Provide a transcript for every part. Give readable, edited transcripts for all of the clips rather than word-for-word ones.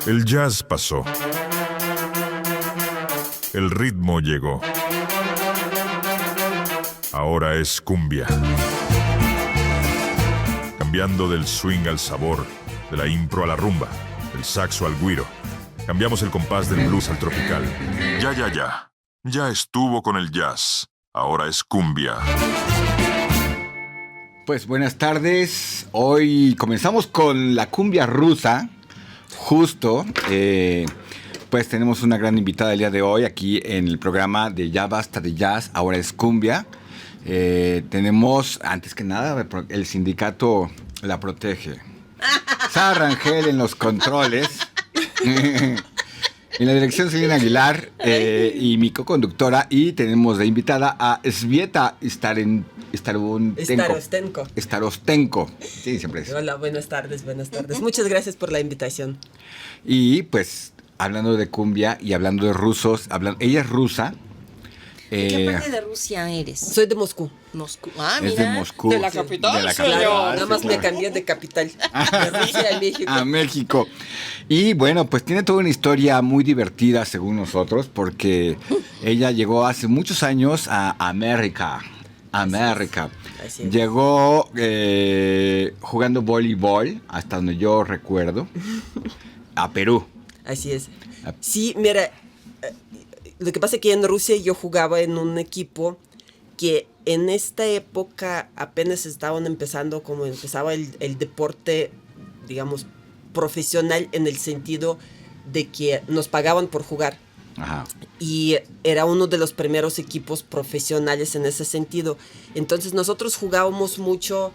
El jazz pasó. El ritmo llegó. Ahora es cumbia. Cambiando del swing al sabor, de la impro a la rumba, del saxo al güiro. Cambiamos el compás del blues al tropical. Ya. Ya estuvo con el jazz. Ahora es cumbia. Pues buenas tardes. Hoy comenzamos con la cumbia rusa. Justo. Pues tenemos una gran invitada el día de hoy aquí en el programa de Ya Basta de Jazz. Ahora es cumbia. Tenemos, antes que nada, el sindicato la protege. Sara Rangel en los controles. En la dirección Selena Aguilar y mi co-conductora. Y tenemos de invitada a Svieta Starostenko. Sí, siempre es. Hola, buenas tardes. Muchas gracias por la invitación. Y pues, hablando de cumbia y hablando de rusos, ella es rusa. ¿De qué parte de Rusia eres? Soy de Moscú. Ah, es mira. de Moscú. De la capital. De la Claro, capital. nada más me cambié de capital. De Rusia a México. A México. Y bueno, pues tiene toda una historia muy divertida según nosotros, porque ella llegó hace muchos años a América. Así es. Llegó jugando voleibol, hasta donde yo recuerdo, a Perú. Así es. Sí, mira, lo que pasa es que en Rusia yo jugaba en un equipo que en esta época apenas estaban empezando, como empezaba el deporte, digamos, profesional, en el sentido de que nos pagaban por jugar. Ajá. Y era uno de los primeros equipos profesionales en ese sentido. Entonces nosotros jugábamos mucho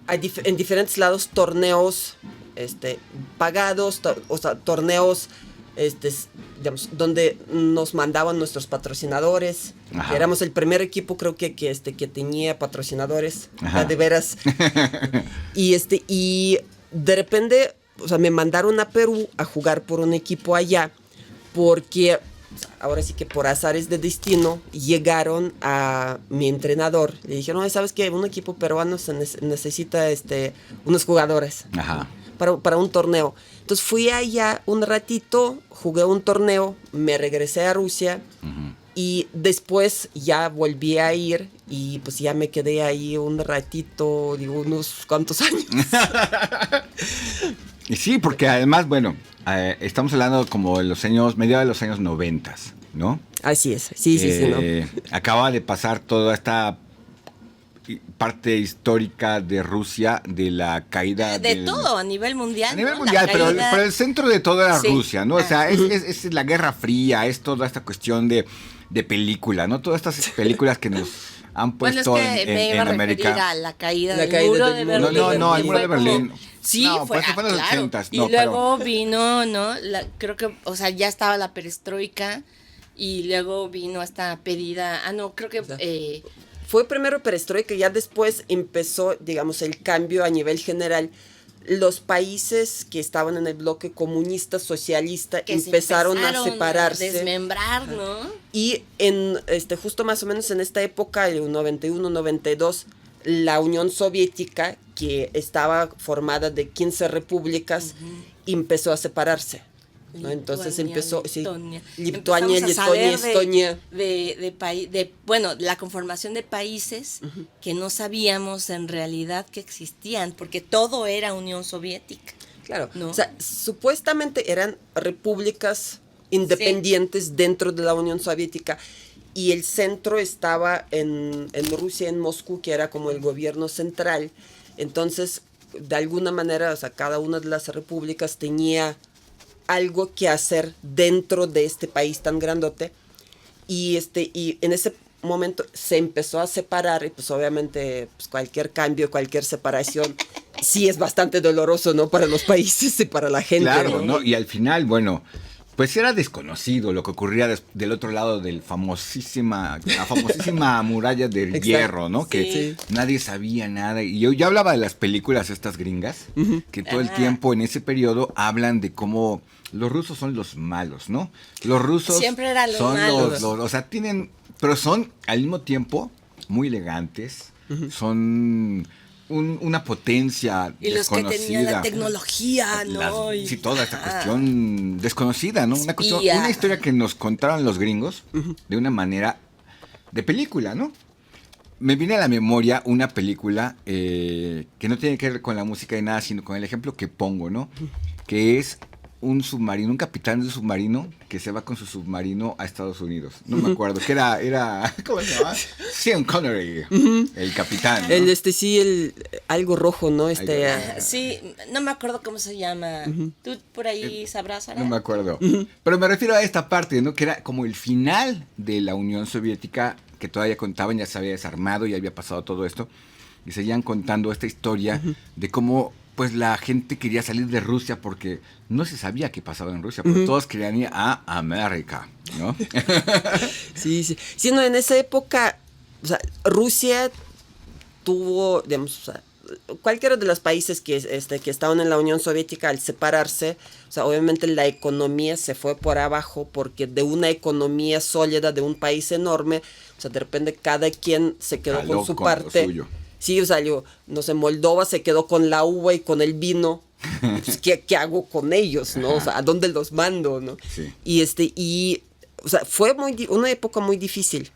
en diferentes lados, torneos pagados, torneos digamos, donde nos mandaban nuestros patrocinadores. Ajá. Éramos el primer equipo, creo que tenía patrocinadores. Ajá. De veras. Y de repente, o sea, me mandaron a Perú a jugar por un equipo allá, porque ahora sí que por azares de destino llegaron a mi entrenador. Le dijeron, ¿sabes qué? Un equipo peruano necesita unos jugadores. Ajá. Para un torneo. Entonces fui allá un ratito, jugué un torneo, me regresé a Rusia. Uh-huh. Y después ya volví a ir y pues ya me quedé ahí un ratito, digo, unos cuantos años. Y sí, porque además, bueno, estamos hablando como de los años, mediados de los años 90, ¿no? Así es, sí, ¿no? Acaba de pasar toda esta parte histórica de Rusia, de la caída de todo, a nivel mundial. A nivel ¿no? mundial, pero el centro de todo era Sí. Rusia, ¿no? O sea, es la Guerra Fría, es toda esta cuestión de película, ¿no? Todas estas películas que nos han puesto Bueno, es que me iba a referir América. a la caída La del caída muro del de muro. Berlín. No, el muro de Fue como- Berlín. Sí, No, fue pues eso fue en los claro. 80s, Y no, luego vino, ¿no? Creo que, o sea, ya estaba la perestroika y luego vino esta pedida. Creo que Fue primero perestroika, ya después empezó, digamos, el cambio a nivel general. Los países que estaban en el bloque comunista, socialista, que se empezaron a separarse. a desmembrar, ¿no? Y justo más o menos en esta época, el 91, 92, la Unión Soviética, que estaba formada de 15 repúblicas, empezó a separarse. ¿no? Entonces empezó, sí, Lituania, Empezamos a Letonia, saber Estonia. Bueno, la conformación de países que no sabíamos en realidad que existían, porque todo era Unión Soviética. Claro, ¿no? o sea, supuestamente eran repúblicas independientes dentro de la Unión Soviética, y el centro estaba en Rusia, en Moscú, que era como el gobierno central. Entonces, de alguna manera, o sea, cada una de las repúblicas tenía algo que hacer dentro de este país tan grandote, y en ese momento se empezó a separar, y pues obviamente pues cualquier cambio, cualquier separación sí es bastante doloroso, ¿no? Para los países y para la gente. Claro, ¿no? Y al final, bueno, pues era desconocido lo que ocurría del otro lado de la famosísima muralla del Exacto. hierro, ¿no? Sí. Que nadie sabía nada. Y yo hablaba de las películas estas gringas, que todo el tiempo en ese periodo hablan de cómo los rusos son los malos, ¿no? Los rusos Siempre eran los son malos. o sea, pero son al mismo tiempo muy elegantes, son una potencia Y los que desconocida. tenían la tecnología, ¿no? Sí, toda esta cuestión desconocida, ¿no? Espía. Una historia que nos contaron los gringos de una manera de película, ¿no? Me viene a la memoria una película que no tiene que ver con la música y nada, sino con el ejemplo que pongo, ¿no? Que es un submarino, un capitán de un submarino que se va con su submarino a Estados Unidos. No me acuerdo, que era ¿cómo se llama? Sean Connery, el capitán, ¿no? Algo rojo, ¿no? Sí, no me acuerdo cómo se llama. ¿Tú por ahí sabrás, Ara? No me acuerdo. Pero me refiero a esta parte, ¿no? Que era como el final de la Unión Soviética, que todavía contaban, ya se había desarmado, ya había pasado todo esto. Y seguían contando esta historia de cómo pues la gente quería salir de Rusia porque no se sabía qué pasaba en Rusia, porque todos querían ir a América, ¿no? Sí, sí. Sí, no, en esa época, o sea, Rusia tuvo, digamos, o sea, cualquiera de los países que estaban en la Unión Soviética al separarse, o sea, obviamente la economía se fue por abajo porque de una economía sólida de un país enorme, o sea, de repente cada quien se quedó Jaló con su con lo parte. suyo. Sí, o sea, yo, no sé, Moldova se quedó con la uva y con el vino. Pues, ¿qué hago con ellos, no? O sea, ¿a dónde los mando, no? Sí. Y o sea, fue una época muy difícil,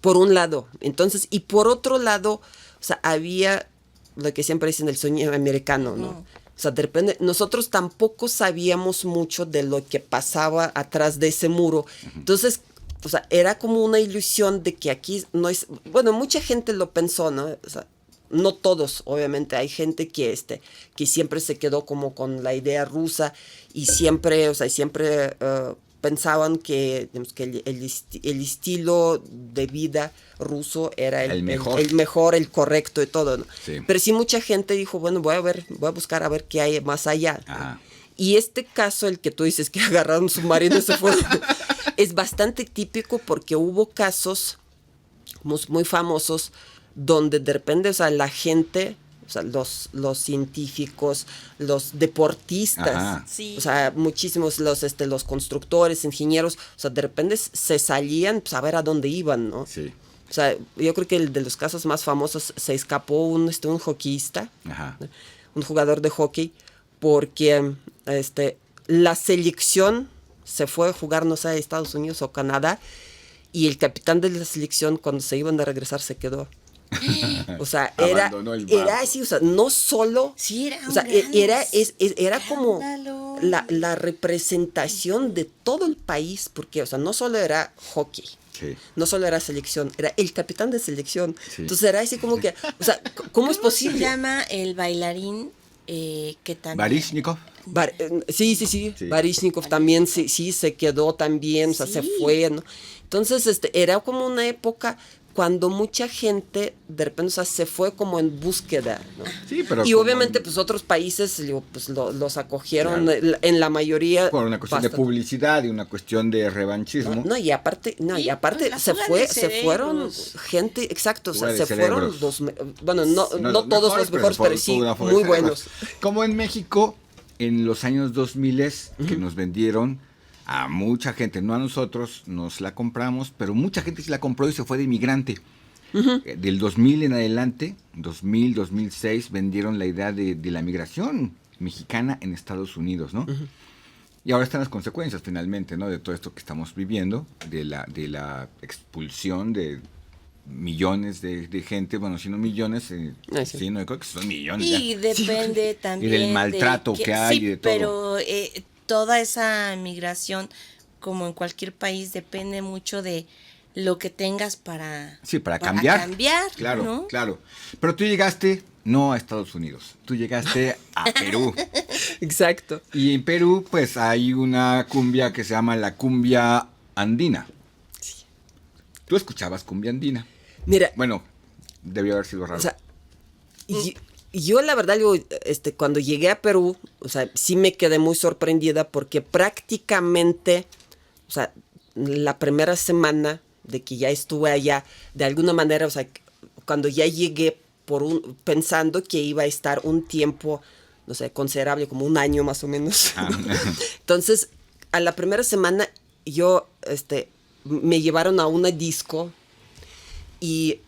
por un lado. Entonces, y por otro lado, o sea, había lo que siempre dicen el sueño americano, ¿no? O sea, de repente, nosotros tampoco sabíamos mucho de lo que pasaba atrás de ese muro. Entonces, o sea, era como una ilusión de que aquí no es... Bueno, mucha gente lo pensó, ¿no? O sea, no todos, obviamente. Hay gente que siempre se quedó como con la idea rusa y siempre, o sea, siempre pensaban que, digamos, que el estilo de vida ruso era el mejor, el correcto y todo, ¿no? Sí. Pero sí mucha gente dijo, bueno, voy a buscar a ver qué hay más allá, ¿no? Ajá. Y este caso, el que tú dices que agarraron un submarino y se fue, es bastante típico porque hubo casos muy famosos donde de repente, o sea, la gente, o sea, los científicos, los deportistas, Ajá. Sí. o sea, muchísimos los constructores, ingenieros, o sea, de repente se salían pues, a ver a dónde iban, ¿no? Sí. O sea, yo creo que el de los casos más famosos se escapó un hockeyista, Ajá. un jugador de hockey, porque la selección se fue a jugar, no sé, a Estados Unidos o Canadá, y el capitán de la selección, cuando se iban a regresar, se quedó. O sea, Abandonó el barco. era así, o sea, no solo... Sí, era o sea, un gran era como escándalo. la representación de todo el país, porque, o sea, no solo era hockey, Sí. no solo era selección, era el capitán de selección. Sí. Entonces era así como que, o sea, ¿cómo es Se posible? llama el bailarín que también... Baryshnikov. Sí. Sí. Baryshnikov también sí se quedó también, o sea, se Sí. fue, ¿no? Entonces, era como una época cuando mucha gente de repente, o sea, se fue como en búsqueda, ¿no? Sí, pero y como obviamente, en- pues otros países pues, los acogieron Claro. en la mayoría. Por una cuestión de bastante. publicidad y una cuestión de revanchismo. No, y aparte, Sí, pues, la se fuga de se fueron cerebros. gente, exacto, o sea, Fuga de se fueron cerebros. bueno, no los todos los mejores, pero sí, una fuga de muy cerebros. buenos. Como en México, en los años 2000, que nos vendieron a mucha gente, no a nosotros, nos la compramos, pero mucha gente sí la compró y se fue de inmigrante. Del 2000 en adelante, 2000, 2006, vendieron la idea de la migración mexicana en Estados Unidos, ¿no? Y ahora están las consecuencias finalmente, ¿no? De todo esto que estamos viviendo, de la expulsión de millones de gente, bueno, si no millones, Sí. sí, no, yo creo que son millones Y ya. depende también Y del maltrato que hay sí, y de todo. pero toda esa migración, como en cualquier país, depende mucho de lo que tengas para, Sí, para cambiar. Claro, ¿no? claro. Pero tú llegaste no a Estados Unidos, tú llegaste a Perú. Exacto. Y en Perú, pues hay una cumbia que se llama la cumbia andina. Tú escuchabas cumbia andina. Mira, Bueno, debió haber sido raro. o sea, yo la verdad, cuando llegué a Perú, o sea, sí me quedé muy sorprendida porque prácticamente, o sea, la primera semana de que ya estuve allá, de alguna manera, o sea, cuando ya llegué pensando que iba a estar un tiempo, no sé, considerable, como un año más o menos. Entonces, a la primera semana me llevaron a una disco y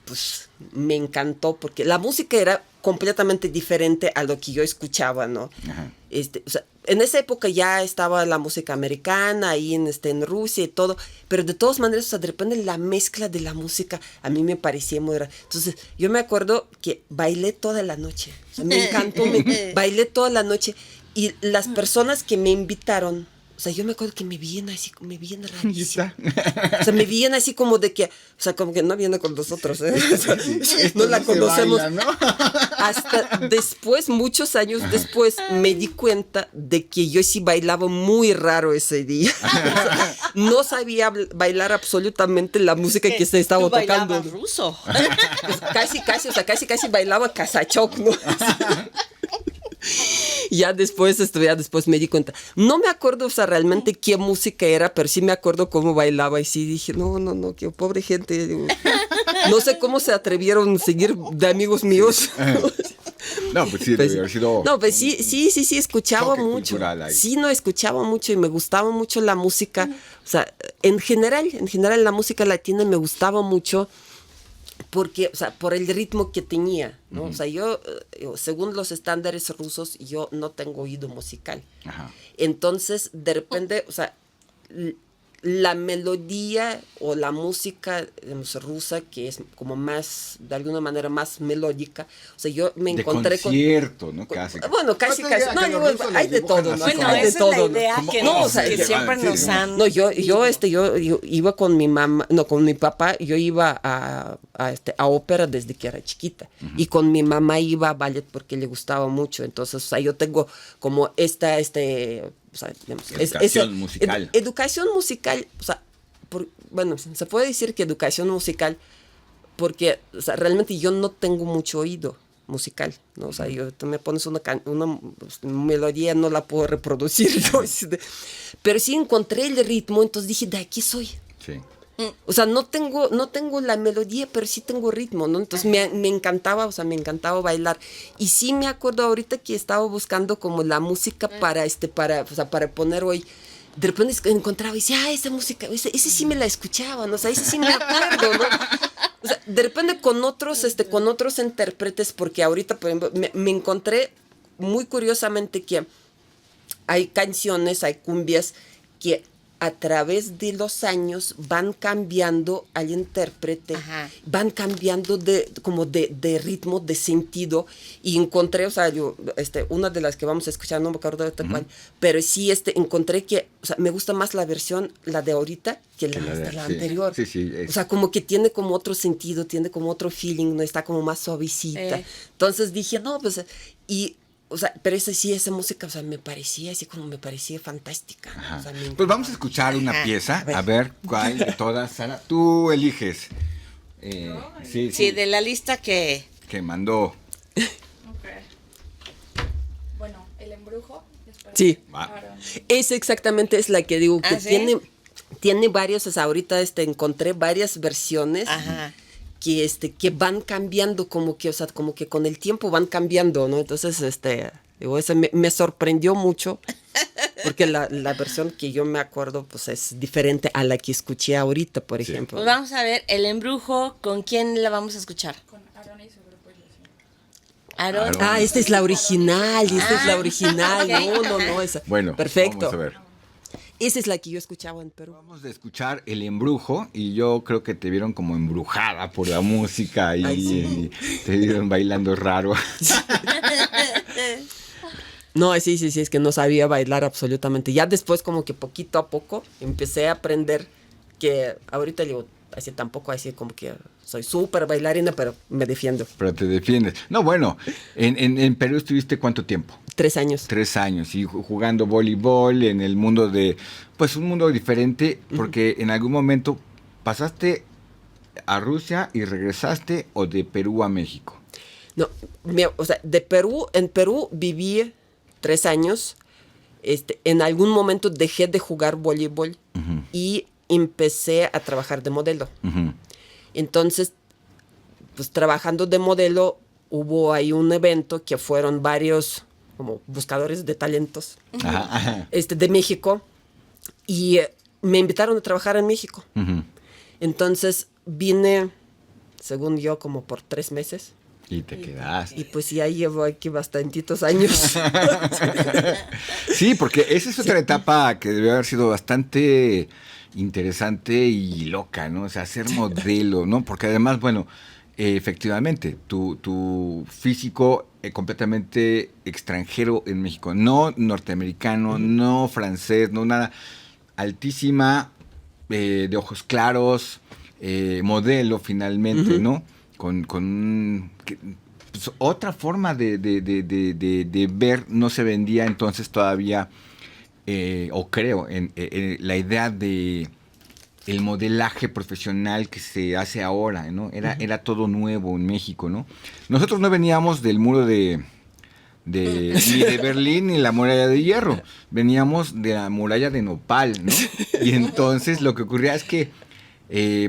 pues me encantó porque la música era completamente diferente a lo que yo escuchaba, ¿no? Ajá. O sea, en esa época ya estaba la música americana ahí en Rusia y todo, pero de todas maneras, o sea, de repente la mezcla de la música a mí me parecía muy rara. Entonces, yo me acuerdo que bailé toda la noche, o sea, me encantó, bailé toda la noche y las personas que me invitaron, o sea, yo me acuerdo que me veían así, me veían rarísimo. O sea, me veían así como de que, o sea, como que no viene con nosotros, ¿eh? O sea, no la conocemos. Baila, ¿no? Hasta después, muchos años después, me di cuenta de que yo sí bailaba muy raro ese día. O sea, no sabía bailar absolutamente la música que se estaba Tú tocando. bailabas ruso. Pues casi bailaba Kazachok, ¿no? Ya después me di cuenta. No me acuerdo, o sea, realmente qué música era, pero sí me acuerdo cómo bailaba y sí dije, no, qué pobre gente. Digo, no sé cómo se atrevieron a seguir de amigos míos. No, pues sí, Pues, debe haber sido... no, pues sí, escuchaba choque mucho. cultural ahí. Sí, no, escuchaba mucho y me gustaba mucho la música. O sea, en general la música latina me gustaba mucho porque, o sea, por el ritmo que tenía, ¿no? O sea, yo, según los estándares rusos, yo no tengo oído musical. Ajá. Entonces, de repente, o sea, la melodía o la música, digamos, rusa, que es como más, de alguna manera, más melódica, o sea, yo me encontré de concierto, ¿no? Casi. Bueno, casi. Pues, ya, No, que yo, los rusos hay los de dibujan todo, así ¿no? Bueno, Hay de esa es la todo, ¿no? idea Como- que, no, o sea, que siempre sí, nos ¿no? han... No, yo iba con mi mamá, no, con mi papá, yo iba a ópera desde que era chiquita. Y con mi mamá iba a ballet porque le gustaba mucho. Entonces, o sea, yo tengo como o sea, digamos, Educación musical. Educación musical, o sea, bueno, se puede decir que educación musical porque, o sea, realmente yo no tengo mucho oído musical, ¿no? O sea, tú me pones una melodía, no la puedo reproducir, ¿no? Pero sí encontré el ritmo, entonces dije, de aquí soy. Sí. O sea, no tengo la melodía, pero sí tengo ritmo, ¿no? Entonces me encantaba, o sea, me encantaba bailar. Y sí me acuerdo ahorita que estaba buscando como la música para poner hoy. De repente encontraba y decía, esa música, ese sí me la escuchaba, ¿no? O sea, ese sí me acuerdo, ¿no? O sea, de repente con otros intérpretes, porque ahorita, por ejemplo, me encontré muy curiosamente que hay canciones, hay cumbias que a través de los años van cambiando al intérprete, Ajá. van cambiando de ritmo, de sentido, y encontré, o sea, yo, una de las que vamos a escuchar, no me acuerdo de cuál, pero sí, encontré que, o sea, me gusta más la versión, la de ahorita, que la sí. anterior. Sí, O sea, como que tiene como otro sentido, tiene como otro feeling, no está como más suavecita. Entonces dije, no, pues, o sea, pero esa música, o sea, me parecía fantástica. Ajá. O sea, Pues vamos a escuchar una pieza, a ver cuál de todas, Sara, tú eliges. Sí, de la lista que... Que mandó. Bueno, el embrujo. Sí. Va. Esa exactamente es la que digo, que ¿sí? tiene varios, o sea, ahorita encontré varias versiones. Ajá. Que van cambiando, como que, o sea, como que con el tiempo van cambiando, ¿no? Entonces, digo, esa me sorprendió mucho, porque la versión que yo me acuerdo, pues es diferente a la que escuché ahorita, por ejemplo. Pues vamos a ver, el embrujo, ¿con quién la vamos a escuchar? Con Aaron y su grupo Ilusión. Aaron. Ah, esta es la original, ok. No, esa. Bueno, perfecto. vamos a ver. Esa es la que yo escuchaba en Perú. Vamos a escuchar El Embrujo y yo creo que te vieron como embrujada por la música y te vieron bailando raro. No, sí, es que no sabía bailar absolutamente. Ya después como que poquito a poco empecé a aprender que ahorita digo, así tampoco así como que soy súper bailarina, pero me defiendo. Pero te defiendes. No, bueno, en Perú estuviste ¿cuánto tiempo? 3 años. 3 años y jugando voleibol en el mundo pues un mundo diferente, porque en algún momento pasaste a Rusia y regresaste o de Perú a México. No, o sea, en Perú viví 3 años. En algún momento dejé de jugar voleibol y empecé a trabajar de modelo. Uh-huh. Entonces, pues trabajando de modelo, hubo ahí un evento que fueron varios como buscadores de talentos Ajá. de México y me invitaron a trabajar en México. Uh-huh. Entonces vine según yo, como por 3 meses. Y te quedaste. Y pues ya llevo aquí bastantitos años. Sí, porque esa es otra etapa que debe haber sido bastante interesante y loca, ¿no? O sea, ser modelo, ¿no? Porque además, bueno, efectivamente, tu físico completamente extranjero en México, no norteamericano, no francés, no nada, altísima, de ojos claros, modelo finalmente, ¿no? Pues, otra forma de ver no se vendía entonces todavía, o creo, en la idea de el modelaje profesional que se hace ahora, ¿no? Era todo nuevo en México, ¿no? Nosotros no veníamos del muro ni de Berlín ni la muralla de hierro, veníamos de la muralla de nopal, ¿no? Y entonces lo que ocurría es que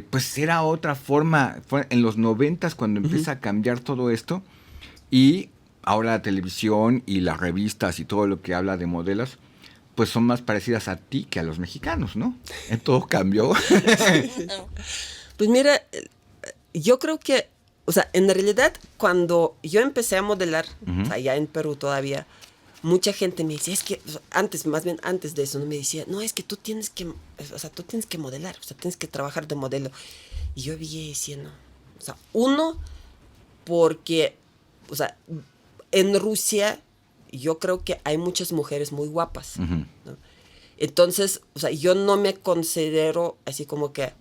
pues era otra forma, fue en los 90s cuando empieza a cambiar todo esto, y ahora la televisión y las revistas y todo lo que habla de modelos, pues son más parecidas a ti que a los mexicanos, ¿no? Todo cambió. Pues mira, yo creo que, o sea, en realidad cuando yo empecé a modelar, allá en Perú todavía, mucha gente me decía, es que, o sea, más bien antes de eso, ¿no? Me decía, no, es que tú tienes que modelar, o sea, tienes que trabajar de modelo. Y yo veía diciendo, o sea, uno, porque, o sea, en Rusia yo creo que hay muchas mujeres muy guapas, ¿no? Entonces, o sea, yo no me considero así como que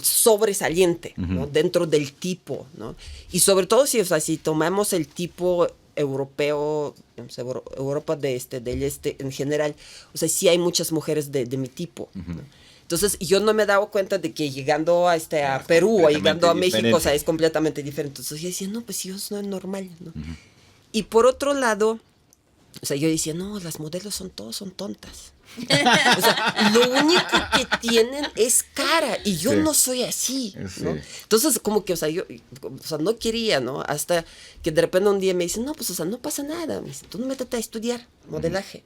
sobresaliente, ¿no? Dentro del tipo, ¿no? Y sobre todo si, o sea, si tomamos el tipo europeo, digamos, Europa del este en general, o sea, sí hay muchas mujeres de mi tipo, ¿no? Entonces, yo no me he dado cuenta de que llegando a Perú o llegando a México, o sea, es completamente diferente. Entonces, yo decía, no, pues sí, eso no es normal, ¿no? Y por otro lado, o sea, yo decía, no, las modelos son tontas. O sea, lo único que tienen es cara y yo no soy así, ¿no? Entonces, como que, o sea, yo no quería, ¿no? Hasta que de repente un día me dicen, no, pues, o sea, no pasa nada. Me dicen, tú no métete a estudiar modelaje.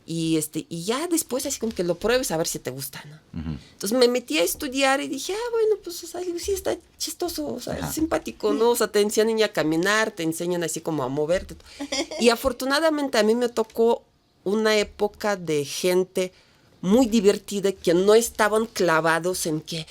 Y ya después así como que lo pruebes a ver si te gusta, ¿no? Entonces me metí a estudiar y dije, bueno, pues, o sea, sí está chistoso, o sea, es simpático, ¿no? O sea, te enseñan a caminar, te enseñan así como a moverte. Y afortunadamente a mí me tocó una época de gente muy divertida que no estaban clavados en que,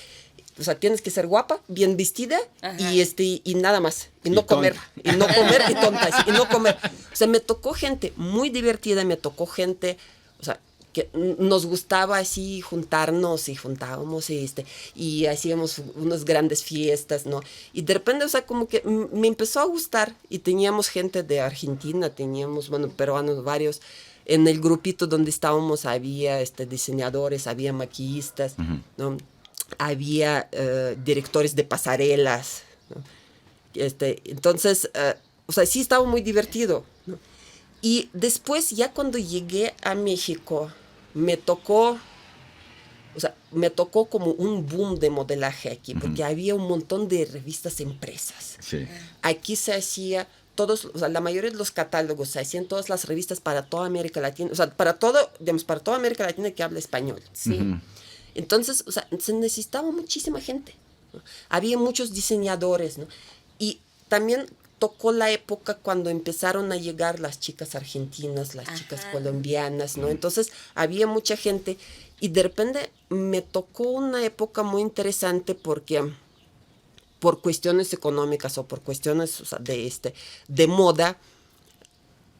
o sea, tienes que ser guapa, bien vestida y nada más. Y no comer, y tonta, y no comer. O sea, me tocó gente muy divertida, me tocó gente, o sea, que nos gustaba así juntarnos y juntábamos y hacíamos unas grandes fiestas, ¿no? Y de repente, o sea, como que me empezó a gustar y teníamos gente de Argentina, teníamos, bueno, peruanos varios. En el grupito donde estábamos había diseñadores, había maquillistas, ¿no? Había directores de pasarelas, ¿no? Entonces, o sea, sí estaba muy divertido, ¿no? Y después, ya cuando llegué a México, me tocó como un boom de modelaje aquí, porque había un montón de revistas impresas. Sí. Aquí se hacía todos, o sea, la mayoría de los catálogos se hacían todas las revistas para toda América Latina, o sea, para toda América Latina que habla español. Sí. Entonces, o sea, se necesitaba muchísima gente, ¿no? Había muchos diseñadores, ¿no? Y también tocó la época cuando empezaron a llegar las chicas argentinas, las chicas colombianas, ¿no? Entonces, había mucha gente y de repente me tocó una época muy interesante porque por cuestiones económicas o por cuestiones, o sea, de moda,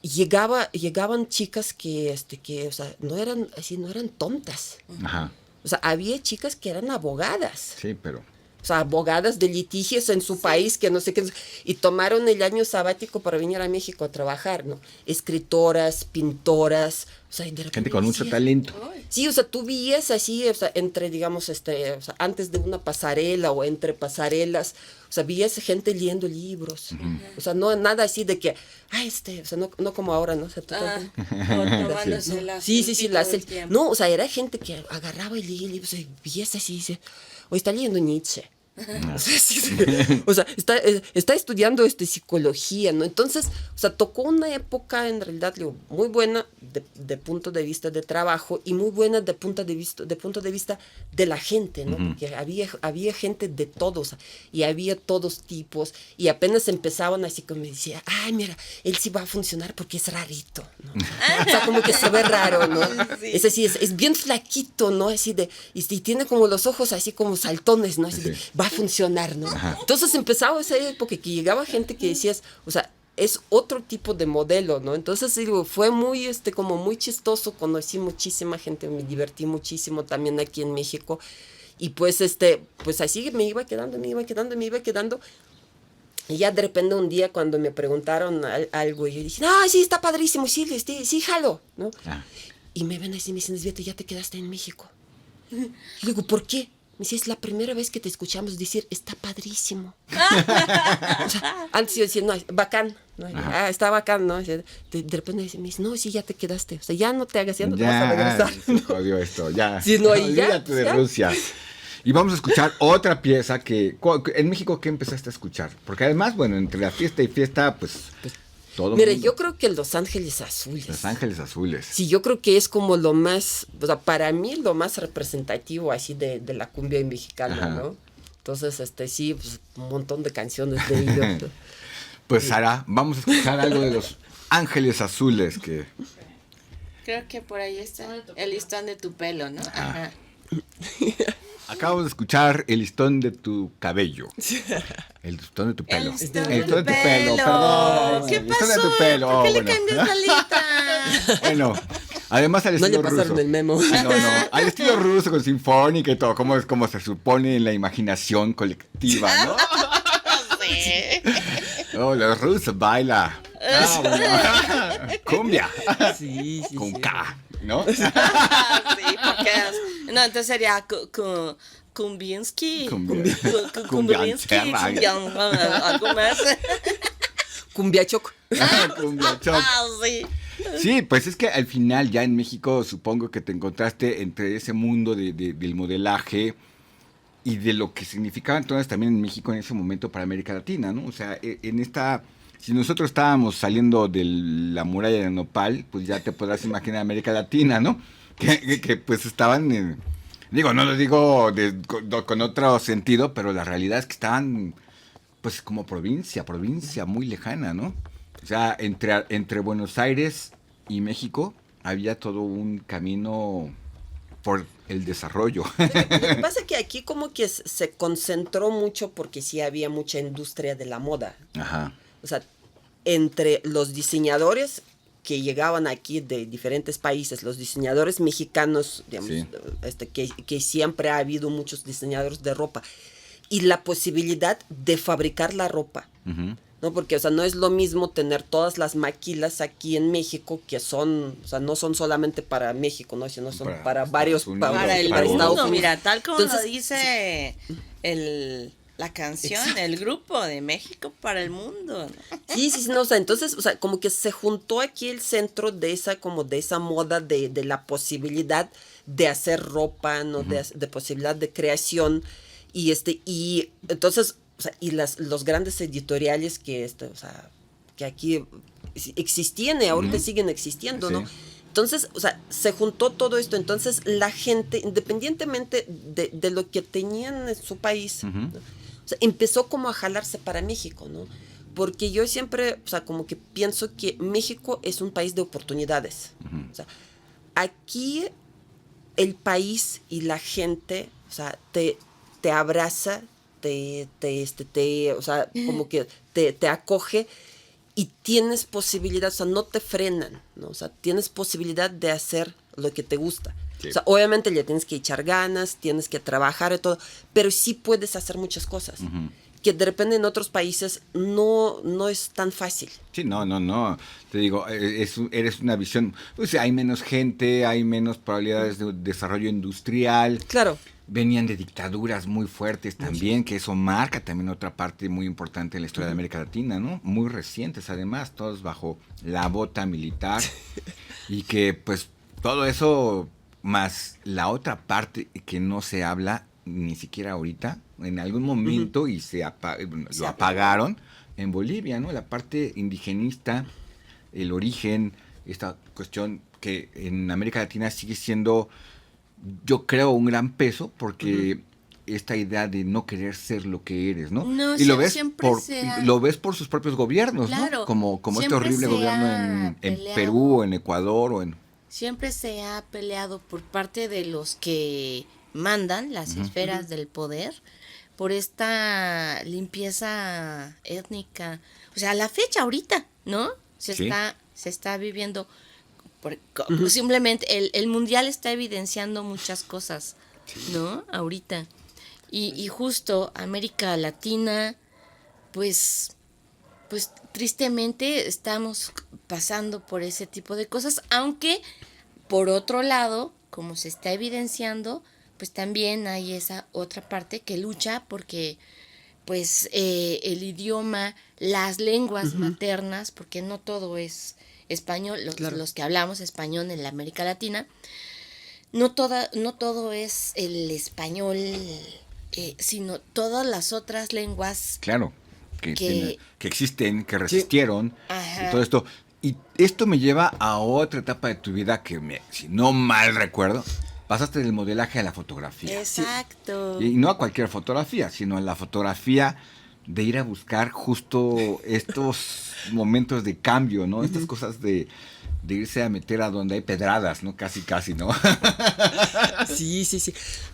llegaban chicas que o sea, no eran tontas. Ajá. O sea, había chicas que eran abogadas. Sí, pero... O sea, abogadas de litigios en su país, que no sé qué. Y tomaron el año sabático para venir a México a trabajar, ¿no? Escritoras, pintoras, o sea, de repente gente con mucho talento. Sí, o sea, tú veías así, o sea, entre, digamos, o sea, antes de una pasarela o entre pasarelas, o sea, veías gente leyendo libros. O sea, no nada así de que, o sea, no como ahora, ¿no? O sea, tomándose la sí, no, o sea, era gente que agarraba y leía libros y veías así, dice, o está leyendo Nietzsche. O sea, o sea, está estudiando psicología, ¿no? Entonces, o sea, tocó una época en realidad digo, muy buena de punto de vista de trabajo y muy buena de punto de vista de la gente, ¿no? Porque había gente de todos y había todos tipos y apenas empezaban así como me decía, ay, mira, él sí va a funcionar porque es rarito, ¿no? O sea, como que se ve raro, ¿no? Sí. Es así, es bien flaquito, ¿no? Así de, y tiene como los ojos así como saltones, ¿no? Así de, va a funcionar, ¿no? Entonces empezaba esa época que llegaba gente que decías, o sea, es otro tipo de modelo, ¿no? Entonces digo, fue muy, como muy chistoso, conocí muchísima gente, me divertí muchísimo también aquí en México y pues pues así me iba quedando. Y ya de repente un día cuando me preguntaron algo, yo dije, ah, sí, está padrísimo, sí, sí, jalo, ¿no? Y me ven así y me dicen, Sveta, ya te quedaste en México. Y le digo, ¿por qué? Me dice, es la primera vez que te escuchamos decir, está padrísimo. O sea, antes yo decía, no, bacán, ¿no? Está bacán, ¿no? De repente me dice, no, sí, ya te quedaste. O sea, ya no te hagas, ya no te vas a regresar. Se jodió esto, ya. Sí, no, y ya, olvídate de ya. Rusia. Y vamos a escuchar otra pieza que... ¿En México qué empezaste a escuchar? Porque además, bueno, entre la fiesta y fiesta, pues... todo Mira, mundo. yo creo que Los Ángeles Azules. Los Ángeles Azules. Sí, yo creo que es como lo más, o sea, para mí lo más representativo así de la cumbia mexicana, Ajá. ¿no? Entonces, sí, pues, un montón de canciones de ellos. ¿no? Pues Sara, vamos a escuchar algo de Los Ángeles Azules que... Creo que por ahí está el listón de tu pelo, ¿no? Ajá. Acabo de escuchar el listón de tu cabello. El listón de tu pelo. El listón El listón de tu pelo, pelo. perdón. ¿Qué El listón de pasó? tu pelo. ¿Por qué le bueno. cambias la letra? Bueno, además al No estilo le pasaron ruso. el memo. No, al estilo ruso con sinfónica y todo, como se supone en la imaginación colectiva, ¿no? Sí. Oh, los rusos baila. Bueno. Cumbia. Sí, sí, Con sí. K, ¿no? Sí, porque... No, entonces sería Kumbinsky. Cumbia. Kumbinsky. Algo más. Cumbiachoc. Cumbia choc. Sí. Sí, pues es que al final ya en México supongo que te encontraste entre ese mundo del modelaje y de lo que significaba entonces también en México en ese momento para América Latina, ¿no? O sea, en esta... Si nosotros estábamos saliendo de la muralla de Nopal, pues ya te podrás imaginar América Latina, ¿no? Que pues estaban... digo, no lo digo con otro sentido, pero la realidad es que estaban pues como provincia muy lejana, ¿no? O sea, entre Buenos Aires y México había todo un camino por el desarrollo. Lo que pasa es que aquí como que se concentró mucho porque sí había mucha industria de la moda. Ajá. O sea, entre los diseñadores que llegaban aquí de diferentes países, los diseñadores mexicanos, digamos, Sí. que siempre ha habido muchos diseñadores de ropa, y la posibilidad de fabricar la ropa, Ujú. ¿no? Porque, o sea, no es lo mismo tener todas las maquilas aquí en México que son, o sea, no son solamente para México, ¿no? Sino son para varios, Estados Unidos, Para el para Estados mundo, Unidos. mira, tal como Entonces, lo dice la canción, el grupo de México para el mundo, ¿no? Sí, no, o sea, entonces, o sea, como que se juntó aquí el centro de esa moda de la posibilidad de hacer ropa, ¿no? De posibilidad de creación y entonces, o sea, y los grandes editoriales que o sea, que aquí existían y ahorita siguen existiendo, ¿no? Sí. Entonces, o sea, se juntó todo esto. Entonces, la gente, independientemente de lo que tenían en su país, Ujú. ¿no? O sea, empezó como a jalarse para México, ¿no? Porque yo siempre, o sea, como que pienso que México es un país de oportunidades. Ujú. O sea, aquí el país y la gente, o sea, te abraza, o sea, como que te acoge y tienes posibilidad, o sea, no te frenan, ¿no? O sea, tienes posibilidad de hacer lo que te gusta. Sí. O sea, obviamente le tienes que echar ganas, tienes que trabajar y todo, pero sí puedes hacer muchas cosas. Ujú. Que de repente en otros países no es tan fácil. Sí, no. Te digo, eres una visión. O sea, hay menos gente, hay menos probabilidades de desarrollo industrial. Claro. Venían de dictaduras muy fuertes también, que eso marca también otra parte muy importante en la historia de América Latina, ¿no? Muy recientes, además, todos bajo la bota militar. Y que, pues, todo eso, más la otra parte que no se habla, ni siquiera ahorita, en algún momento, y lo apagaron en Bolivia, ¿no? La parte indigenista, el origen, esta cuestión que en América Latina sigue siendo, yo creo, un gran peso, porque esta idea de no querer ser lo que eres, ¿no? No, Y siempre lo ves por sus propios gobiernos, Claro, ¿no? Como este siempre horrible se gobierno ha en peleado. Perú, en Ecuador o en... Siempre se ha peleado por parte de los que mandan las esferas del poder por esta limpieza étnica. O sea, a la fecha ahorita, ¿no? Se está viviendo simplemente el mundial está evidenciando muchas cosas, ¿no? Ahorita. Y justo América Latina, pues tristemente estamos pasando por ese tipo de cosas, aunque por otro lado, como se está evidenciando, pues también hay esa otra parte que lucha porque pues el idioma, las lenguas maternas, porque no todo es español, los que hablamos español en la América Latina, no todo es el español, sino todas las otras lenguas. Claro, que existen, que Sí. resistieron, Ajá. y todo esto. Y esto me lleva a otra etapa de tu vida que, si no mal recuerdo, pasaste del modelaje a la fotografía. Exacto. Y no a cualquier fotografía, sino a la fotografía de ir a buscar justo estos momentos de cambio, ¿no? Estas cosas de irse a meter a donde hay pedradas, ¿no? Casi, ¿no? Sí.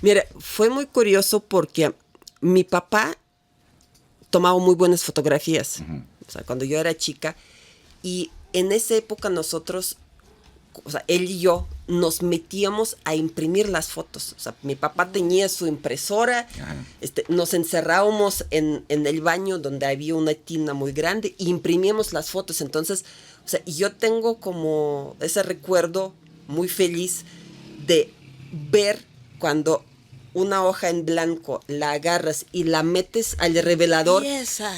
Mira, fue muy curioso porque mi papá tomaba muy buenas fotografías. O sea, cuando yo era chica. Y en esa época nosotros, o sea, él y yo nos metíamos a imprimir las fotos. O sea, mi papá tenía su impresora, nos encerrábamos en el baño donde había una tina muy grande y imprimíamos las fotos. Entonces, o sea, yo tengo como ese recuerdo muy feliz de ver cuando una hoja en blanco la agarras y la metes al revelador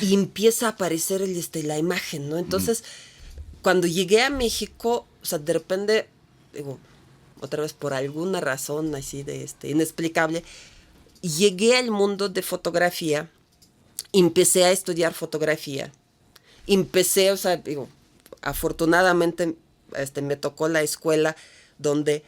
y empieza a aparecer la imagen, ¿no? Entonces, cuando llegué a México, o sea, de repente, digo, otra vez por alguna razón así de inexplicable, llegué al mundo de fotografía, empecé a estudiar fotografía, o sea, digo, afortunadamente me tocó la escuela donde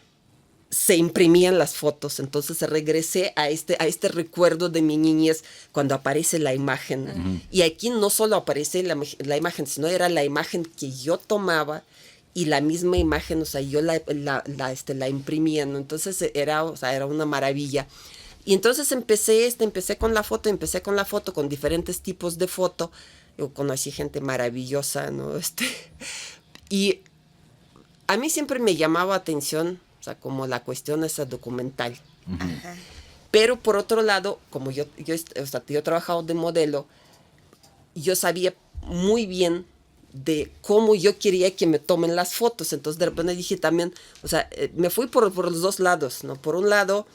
se imprimían las fotos, entonces regresé a este recuerdo de mi niñez cuando aparece la imagen. Y aquí no solo aparece la imagen, sino era la imagen que yo tomaba y la misma imagen, o sea, yo la imprimía, ¿no? Entonces era una maravilla. Y entonces empecé con la foto, con diferentes tipos de foto. Yo conocí gente maravillosa, ¿no? Y a mí siempre me llamaba atención, o sea, como la cuestión esa documental. Ajá. Pero por otro lado, como yo he trabajado de modelo, yo sabía muy bien de cómo yo quería que me tomen las fotos. Entonces de repente dije también, o sea, me fui por los dos lados, ¿no? Por un lado,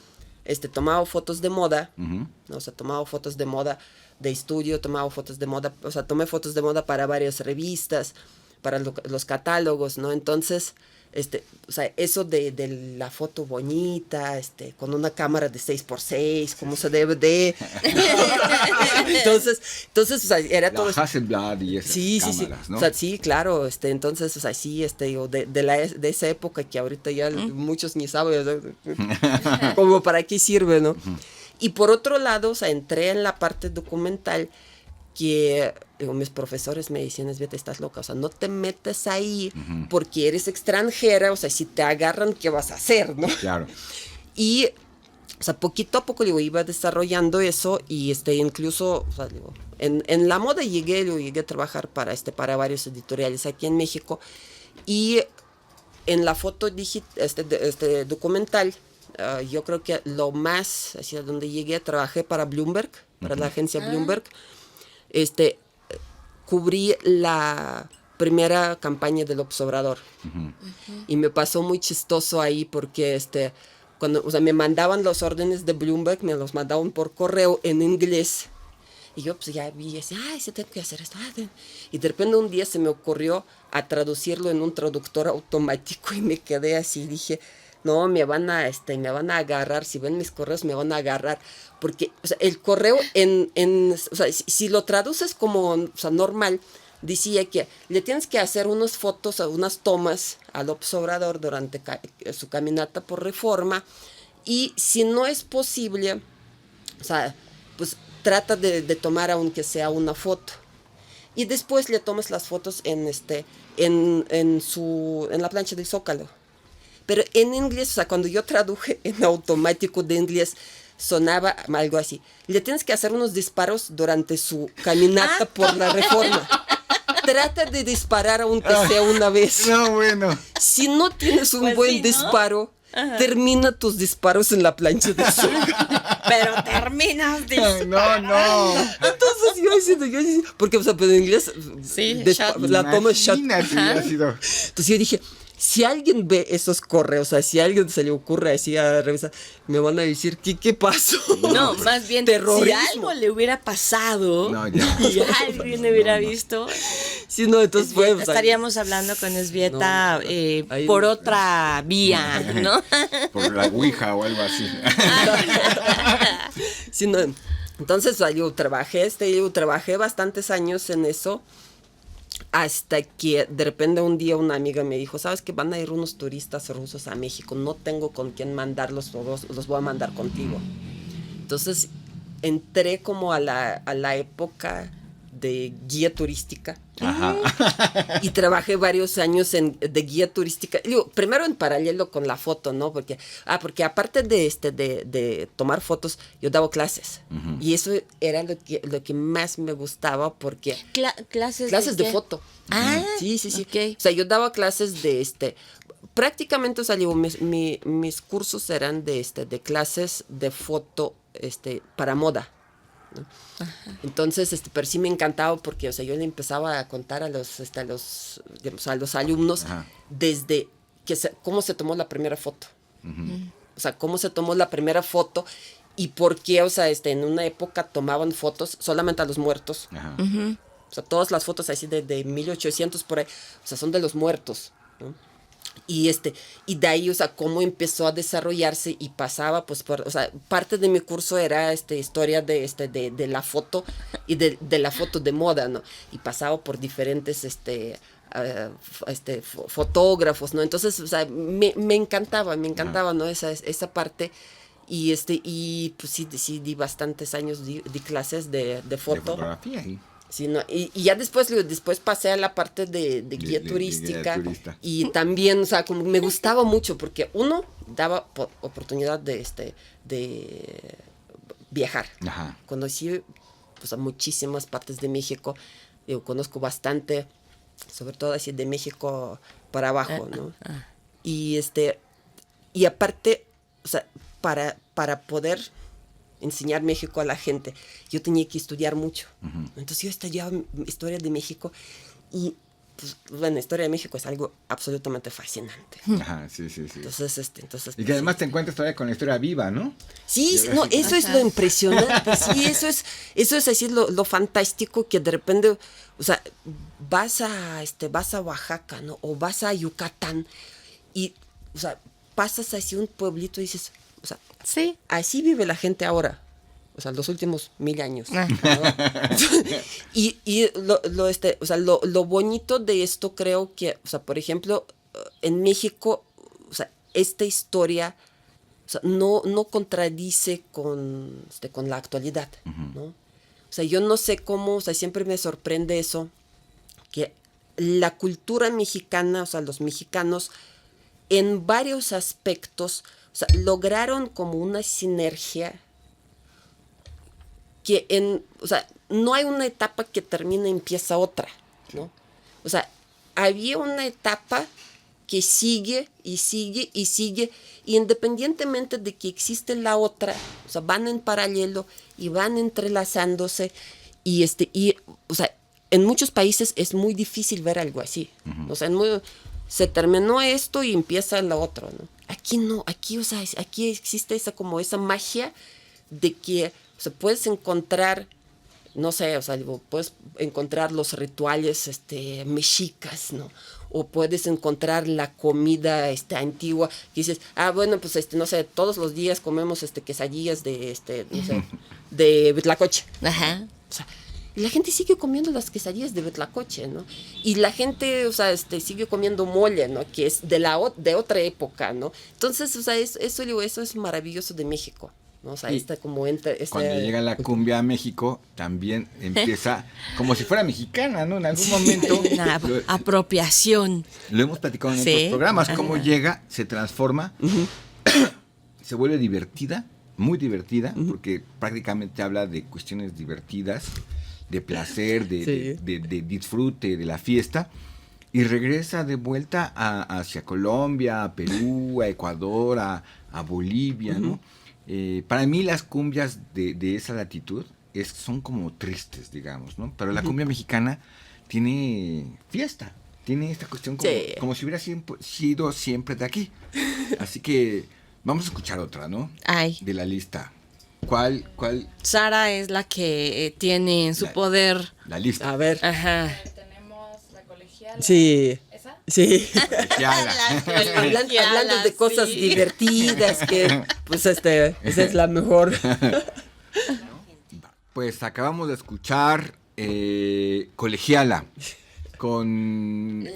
tomaba fotos de moda, ¿no? O sea, tomaba fotos de moda de estudio, tomaba fotos de moda, o sea, tomé fotos de moda para varias revistas, para los catálogos, ¿no? Entonces, o sea, eso de la foto bonita, con una cámara de 6x6, como se debe de. entonces, o sea, era todo. Hasselblad y esas cámaras, ¿no? O sea, sí, claro, entonces, o sea, sí, digo, de esa época que ahorita ya muchos ni saben, o sea, como para qué sirve, ¿no? Y por otro lado, o sea, entré en la parte documental que, digo, mis profesores me decían, Esbeta, estás loca, o sea, no te metes ahí porque eres extranjera, o sea, si te agarran, ¿qué vas a hacer, no? Claro. Y, o sea, poquito a poco, digo, iba desarrollando eso y, incluso, o sea, digo, en la moda llegué a trabajar para varios editoriales aquí en México y en la foto documental, yo creo que lo más, hacia donde llegué, trabajé para Bloomberg, para la agencia Bloomberg. Cubrí la primera campaña del López Obrador. Y me pasó muy chistoso ahí porque cuando, o sea, me mandaban los órdenes de Bloomberg, me los mandaban por correo en inglés. Y yo pues ya vi así, se tengo que hacer esto. Y de repente un día se me ocurrió a traducirlo en un traductor automático y me quedé así, dije, no, me van a agarrar, si ven mis correos me van a agarrar, porque o sea, el correo o sea, si lo traduces como, o sea, normal, decía que le tienes que hacer unas fotos, unas tomas a López Obrador durante su caminata por Reforma, y si no es posible, o sea, pues trata de tomar aunque sea una foto. Y después le tomas las fotos en la plancha del Zócalo. Pero en inglés, o sea, cuando yo traduje en automático de inglés, sonaba algo así. Le tienes que hacer unos disparos durante su caminata por la Reforma. Trata de disparar aunque sea una vez. No, bueno. Si no tienes un Pues buen sí, ¿no? disparo, termina tus disparos en la plancha del Zócalo. Pero terminas de... Ay, no. Entonces yo diciendo, porque o sea, pues en inglés Sí, shot. la toma es shot. Imagínate, hubiera sido. Entonces yo dije, si alguien ve esos correos, o sea, si a alguien se le ocurre así a revisar, me van a decir, ¿qué pasó? No, más bien, Terrorismo. si algo le hubiera pasado No, ya. y alguien hubiera visto, Sí, no, entonces fue, o sea, estaríamos hablando con Esbieta No, ahí por no. otra vía, ¿no? Por la Ouija o algo así. sí, no. Entonces, o sea, yo trabajé bastantes años en eso, hasta que de repente un día una amiga me dijo, ¿sabes que van a ir unos turistas rusos a México? No tengo con quién mandarlos, los voy a mandar contigo. Entonces entré como a la época de guía turística. Ajá. Y trabajé varios años de guía turística. Digo, primero en paralelo con la foto, ¿no? Porque aparte de tomar fotos, yo daba clases. Y eso era lo que más me gustaba, porque Clases de qué? foto. Ah, sí. ok. O sea, yo daba clases de prácticamente, o sea, digo, mis cursos eran de clases de foto para moda, ¿no? Entonces, pero sí me encantaba porque, o sea, yo le empezaba a contar a digamos, a los alumnos Ajá. desde cómo se tomó la primera foto. O sea, cómo se tomó la primera foto y por qué, o sea, en una época tomaban fotos solamente a los muertos. Ajá. O sea, todas las fotos así de 1800 por ahí, o sea, son de los muertos, ¿no? Y de ahí, o sea, cómo empezó a desarrollarse y pasaba, pues, o sea, parte de mi curso era historia de la foto y de la foto de moda, ¿no? Y pasaba por diferentes fotógrafos, ¿no? Entonces, o sea, me encantaba, ¿no? Esa parte. Y pues sí di bastantes años, di clases de De foto. fotografía. Sí, no, y ya después pasé a la parte de guía de turística. guía turista. Y también, o sea, como me gustaba mucho porque uno daba oportunidad de viajar. Ajá. Conocí, pues, a muchísimas partes de México. Yo conozco bastante, sobre todo así de México para abajo, ¿no? Y y aparte, o sea, para poder enseñar México a la gente, yo tenía que estudiar mucho. Entonces yo estudiaba historia de México y, pues, bueno, historia de México es algo absolutamente fascinante. Ajá, sí. Entonces, Y que además te encuentras todavía con la historia viva, ¿no? sí, no, eso es lo impresionante. Sí, eso es así lo fantástico, que de repente, o sea, vas a Oaxaca, ¿no? O vas a Yucatán y, o sea, pasas hacia un pueblito y dices, o sea, Sí. así vive la gente ahora. O sea, los últimos 1000 años. Ah. ¿no? y o sea, lo bonito de esto, creo que, o sea, por ejemplo, en México, o sea, esta historia, o sea, no contradice con la actualidad, ¿no? O sea, yo no sé cómo, o sea, siempre me sorprende eso, que la cultura mexicana, o sea, los mexicanos, en varios aspectos, o sea, lograron como una sinergia que o sea, no hay una etapa que termina y empieza otra, ¿no? O sea, había una etapa que sigue y sigue y sigue, y independientemente de que existe la otra, o sea, van en paralelo y van entrelazándose, y o sea, en muchos países es muy difícil ver algo así. O sea, se terminó esto y empieza lo otro, ¿no? Aquí no, aquí, o sea, aquí existe esa magia de que, o sea, puedes encontrar, no sé, o sea, puedes encontrar los rituales mexicas, ¿no? o puedes encontrar la comida antigua, que dices, bueno, pues no sé, todos los días comemos quesadillas de no sé, de Betlacoche. Ajá. O sea, y la gente sigue comiendo las quesadillas de Betlacoche, ¿no? Y la gente, o sea, sigue comiendo mole, ¿no? Que es de otra época, ¿no? Entonces, o sea, eso es maravilloso de México, ¿no? O sea, Cuando llega la cumbia a México, también empieza como si fuera mexicana, ¿no? En algún momento. Una apropiación. Lo hemos platicado en Sí. otros programas, cómo Ajá. llega, se transforma, se vuelve divertida, muy divertida, porque prácticamente habla de cuestiones divertidas, de placer, Sí. de disfrute, de la fiesta, y regresa de vuelta hacia Colombia, a Perú, a Ecuador, a Bolivia, ¿no? Para mí las cumbias de esa latitud son como tristes, digamos, ¿no? Pero la cumbia mexicana tiene fiesta, tiene esta cuestión Sí. como si hubiera sido siempre de aquí. Así que vamos a escuchar otra, ¿no? Ay. De la lista. ¿Cuál? Sara es la que tiene en su poder. La lista. A ver. Ajá. Tenemos la colegiala. Sí. ¿Esa? Sí. Colegiala. Hablando de cosas sí. divertidas, que pues esa es la mejor. Pues acabamos de escuchar Colegiala con...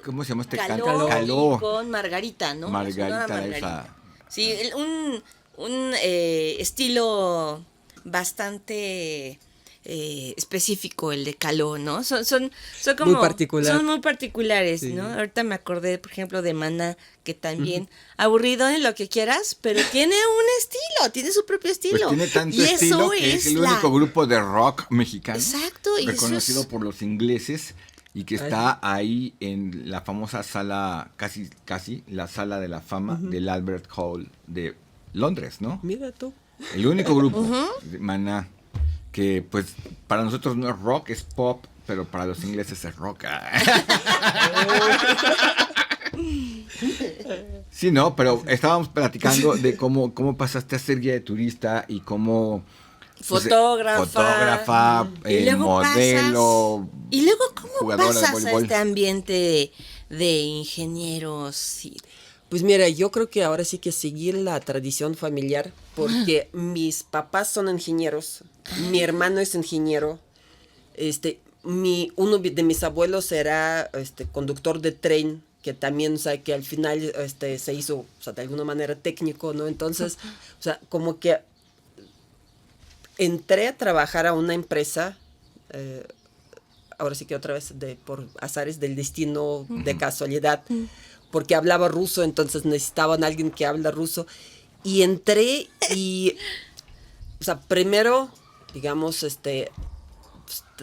¿Cómo se llama este Caló, cantante? Caló. y con Margarita, ¿no? Margarita, Sonora esa. Sí, un estilo bastante específico el de Caló, ¿no? Son como... Muy particular. Son muy particulares, Sí. ¿no? Ahorita me acordé, por ejemplo, de Maná, que también, aburrido en lo que quieras, pero tiene un estilo, tiene su propio estilo. Pues tiene tanto y estilo eso que es el la- único grupo de rock mexicano Exacto, y eso reconocido es- por los ingleses y que está ahí en la famosa sala, casi la sala de la fama del Albert Hall de Londres, ¿no? Mira tú. El único grupo de Maná que pues para nosotros no es rock, es pop, pero para los ingleses es rock. Sí, no, pero estábamos platicando de cómo pasaste a ser guía de turista y cómo pues, fotógrafa, y luego modelo, pasas- y luego cómo jugadora de pasas a voleibol. este ambiente de ingenieros y Pues mira, yo creo que ahora sí que seguir la tradición familiar, porque mis papás son ingenieros, mi hermano es ingeniero, uno de mis abuelos era conductor de tren, que también, o sea, que al final se hizo, o sea, de alguna manera técnico, ¿no? Entonces, o sea, como que entré a trabajar a una empresa, ahora sí que otra vez por azares del destino, de casualidad, porque hablaba ruso, entonces necesitaban a alguien que habla ruso. Y entré y, o sea, primero, digamos, pues,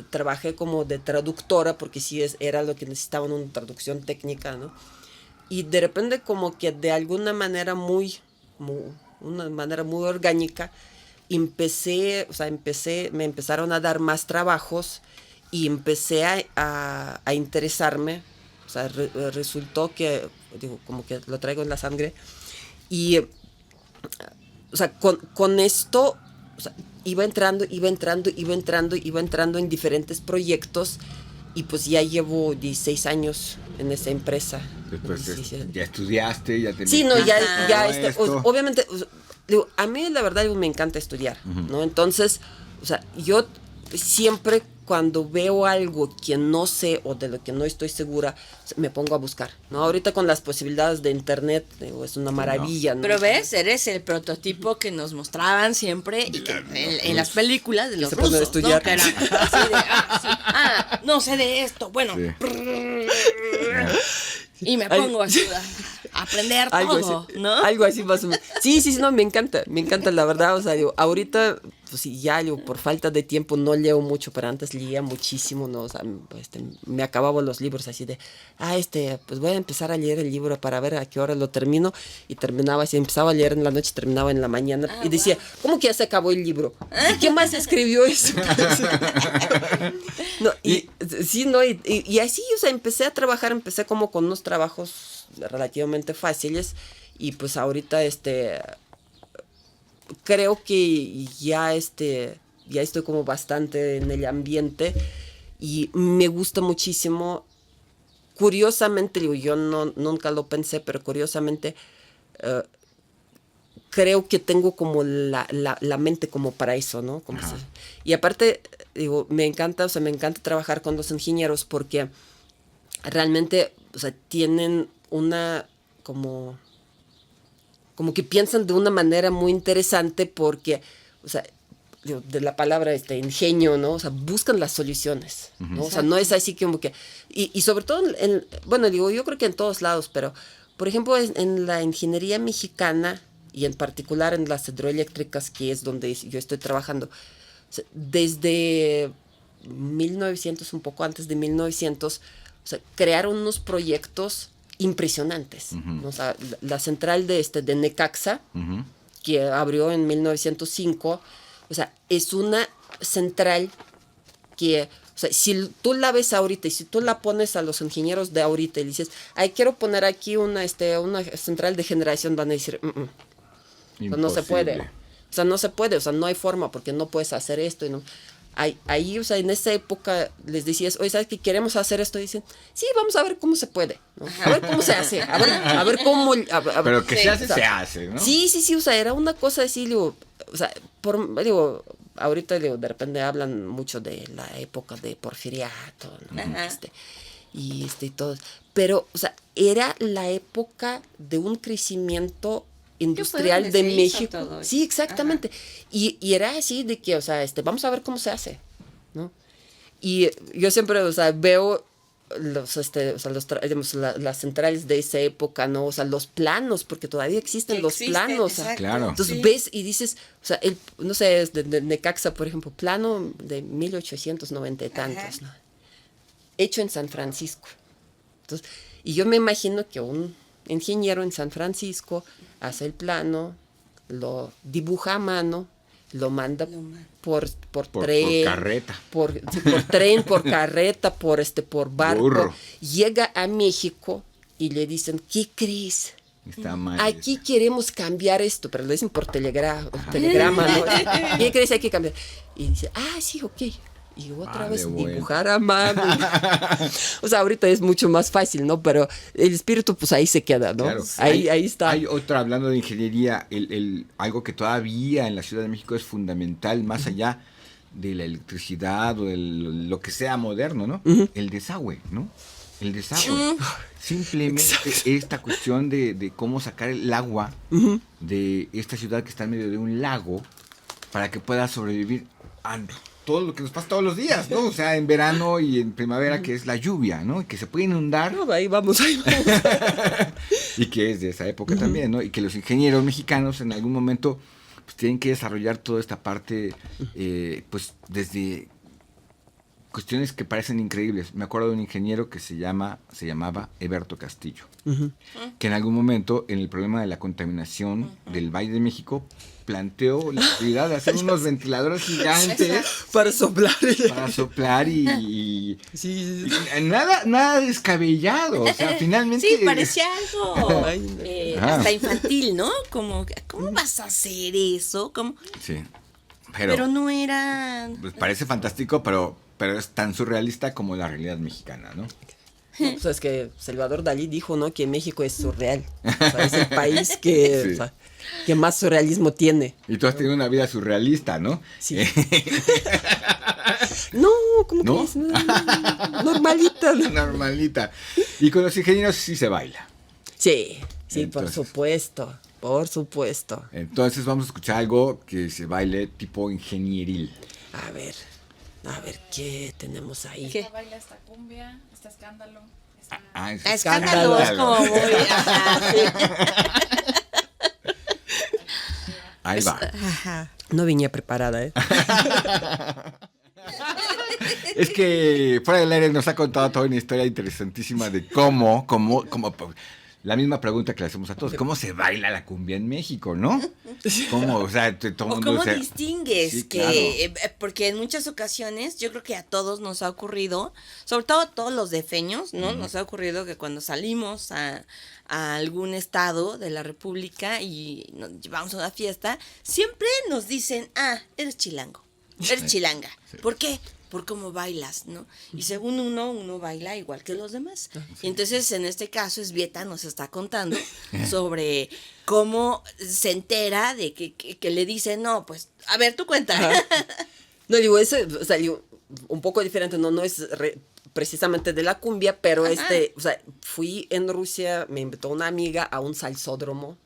trabajé como de traductora, porque sí era lo que necesitaban, una traducción técnica, ¿no? Y de repente como que de alguna manera una manera muy orgánica, me empezaron a dar más trabajos y empecé a interesarme. O sea, resultó que, digo, como que lo traigo en la sangre. Y, o sea, con esto, o sea, iba entrando en diferentes proyectos. Y pues ya llevo 16 años en esa empresa. Después 17. ya estudiaste, ya te Sí, no, metiste ya en todo esto. obviamente, o sea, digo, a mí la verdad me encanta estudiar, ¿no? Entonces, o sea, yo siempre cuando veo algo que no sé o de lo que no estoy segura, me pongo a buscar, ¿no? Ahorita con las posibilidades de internet, digo, es una maravilla, ¿no? pero ves, eres el prototipo que nos mostraban siempre y que en las películas de los se pone a rusos, estudiar. ¿no? Que era así de, no sé de esto, bueno, Sí. y me pongo así a aprender todo, así, ¿no? algo así más o menos. Sí, no, me encanta la verdad, o sea, digo, ahorita, pues sí, ya, digo, por falta de tiempo no leo mucho, pero antes leía muchísimo, ¿no? O sea, me acababa los libros así de, pues voy a empezar a leer el libro para ver a qué hora lo termino, y terminaba así, empezaba a leer en la noche, terminaba en la mañana, y decía, ¿cómo que ya se acabó el libro? ¿Quién más escribió eso? No, sí, no, y así, o sea, empecé como con unos trabajos relativamente fáciles, y pues ahorita creo que ya estoy como bastante en el ambiente, y me gusta muchísimo curiosamente, digo, yo nunca lo pensé, pero curiosamente creo que tengo como la mente como para eso, ¿no? Y aparte, digo, me encanta trabajar con los ingenieros porque realmente, o sea, tienen una como que piensan de una manera muy interesante porque, o sea, de la palabra ingenio, ¿no? O sea, buscan las soluciones, ¿no? O sea, no es así como que... Y sobre todo, bueno, digo, yo creo que en todos lados, pero, por ejemplo, en la ingeniería mexicana, y en particular en las hidroeléctricas, que es donde yo estoy trabajando, o sea, desde 1900, un poco antes de 1900, o sea, crearon unos proyectos impresionantes, ¿no? O sea, la central de Necaxa, que abrió en 1905, o sea, es una central que, o sea, si tú la ves ahorita y si tú la pones a los ingenieros de ahorita y dices, ay, quiero poner aquí una central de generación, van a decir, no se puede. O sea, no se puede, o sea, no hay forma porque no puedes hacer esto. Y no. Ahí, o sea, en esa época les decías, oye, ¿sabes qué? Queremos hacer esto. Y dicen, sí, vamos a ver cómo se puede, ¿no? A ver cómo se hace, a ver cómo... Pero que sí, se hace, o sea, se hace, ¿no? Sí, o sea, era una cosa así, digo, o sea, ahorita, digo, de repente hablan mucho de la época de Porfiriato, ¿no? Y todo. Pero, o sea, era la época de un crecimiento industrial de México. Sí, exactamente. Y era así de que, o sea, vamos a ver cómo se hace, ¿no? Y yo siempre, o sea, veo las centrales de esa época, ¿no? O sea, los planos, porque todavía existen los planos. Claro. Entonces ves y dices, o sea, no sé, de Necaxa, por ejemplo, plano de 1890 y tantos, ¿no? Hecho en San Francisco. Entonces, y yo me imagino que un ingeniero en San Francisco hace el plano, lo dibuja a mano, lo manda por tren, por carreta, por tren, por carreta, por barco, burro. Llega a México y le dicen, ¿qué crees? Está mal. Aquí queremos cambiar esto, pero lo dicen por telegrama, ¿no? ¿Qué crees? Hay que cambiar. Y dice, sí, ok. Y otra vez dibujar a mano. O sea, ahorita es mucho más fácil, ¿no? Pero el espíritu, pues ahí se queda, ¿no? Claro. Ahí está. Hay otra, hablando de ingeniería, algo que todavía en la Ciudad de México es fundamental, más allá de la electricidad o de lo que sea moderno, ¿no? El desagüe, ¿no? El desagüe. Simplemente esta cuestión de cómo sacar el agua de esta ciudad que está en medio de un lago para que pueda sobrevivir a todo lo que nos pasa todos los días, ¿no? O sea, en verano y en primavera, que es la lluvia, ¿no? Y que se puede inundar. No, ahí vamos. Y que es de esa época también, ¿no? Y que los ingenieros mexicanos en algún momento pues tienen que desarrollar toda esta parte, pues desde cuestiones que parecen increíbles. Me acuerdo de un ingeniero que se llamaba Eberto Castillo, que en algún momento, en el problema de la contaminación del Valle de México, planteó la posibilidad de hacer unos ventiladores gigantes para soplar. Y nada descabellado. O sea, finalmente... Sí, parecía algo hasta infantil, ¿no? Como, ¿cómo vas a hacer eso? Sí. Pero no era... Pues parece fantástico, pero es tan surrealista como la realidad mexicana, ¿no? No, pues es que Salvador Dalí dijo, ¿no? Que México es surreal. O sea, es el país que, Sí. o sea, que más surrealismo tiene. Y tú has tenido una vida surrealista, ¿no? Sí. No, ¿cómo ¿No? que es? No, normalita. ¿No? Normalita. Y con los ingenieros sí se baila. Sí, Entonces. por supuesto. Entonces vamos a escuchar algo que se baile tipo ingenieril. A ver, ¿qué tenemos ahí? ¿Qué? Esta baila esta cumbia, este escándalo. Es Escándalo, es como muy... Ahí va. No venía preparada, ¿eh? Es que fuera del aire nos ha contado toda una historia interesantísima de cómo la misma pregunta que le hacemos a todos, ¿cómo se baila la cumbia en México, no? ¿Cómo? O sea, todo ¿O mundo cómo dice, distingues? Sí, que porque en muchas ocasiones yo creo que a todos nos ha ocurrido, sobre todo a todos los defeños, ¿no? Nos ha ocurrido que cuando salimos a algún estado de la República y nos llevamos a una fiesta, siempre nos dicen, eres chilango, eres chilanga. Sí. ¿Por qué? por cómo bailas, ¿no? Y según uno baila igual que los demás. Y entonces, en este caso, Esbieta nos está contando sobre cómo se entera de que le dicen, no, pues, a ver, tú cuenta. No, digo, ese, o sea, digo, un poco diferente, no es precisamente de la cumbia, pero o sea, fui en Rusia, me invitó una amiga a un salsódromo,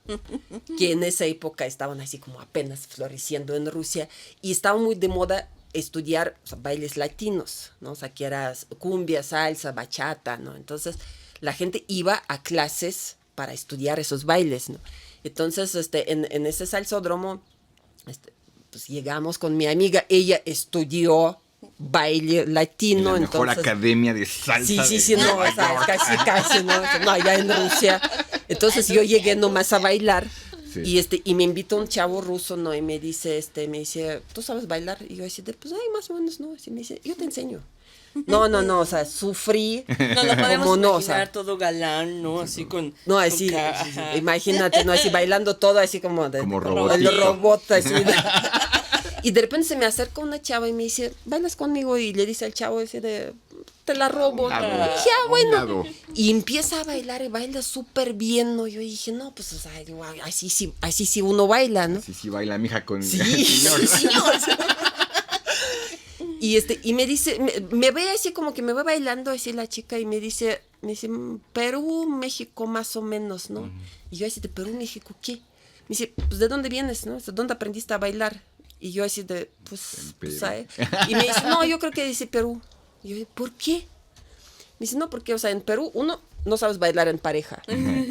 que en esa época estaban así como apenas floreciendo en Rusia, y estaba muy de moda estudiar, o sea, bailes latinos, ¿no? O sea, que era cumbia, salsa, bachata, ¿no? Entonces, la gente iba a clases para estudiar esos bailes, ¿no? Entonces, en ese salsódromo, pues llegamos con mi amiga, ella estudió baile latino. En la mejor entonces, academia de salsa. Sí, no, o sea, casi, ¿no? No, allá en Rusia. Entonces yo llegué nomás a bailar. Sí. Y me invita un chavo ruso, ¿no? Y me dice, ¿tú sabes bailar? Y yo así pues, más o menos, ¿no? Y me dice, yo te enseño. No, o sea, sufrí. No lo podemos no, imaginar, o sea, todo galán, ¿no? Así con... No, así, sí, imagínate, ¿no? Así bailando todo, así como como el robot, así. Y de repente se me acerca una chava y me dice, ¿bailas conmigo? Y le dice al chavo ese te la robo. Y dije, bueno. Y empieza a bailar y baila súper bien, ¿no? Yo dije, no, pues, o sea, así sí uno baila, ¿no? Así sí baila mi hija con sí, el señor. Y me dice, me ve así como que me va bailando así la chica y me dice, Perú, México más o menos, ¿no? Y yo así, ¿de Perú, México qué? Me dice, pues, ¿de dónde vienes, no? ¿De dónde aprendiste a bailar? Y yo así ¿sabes? Y me dice, no, yo creo que dice Perú. Y yo, ¿por qué? Me dice, no, porque, o sea, en Perú uno no sabes bailar en pareja.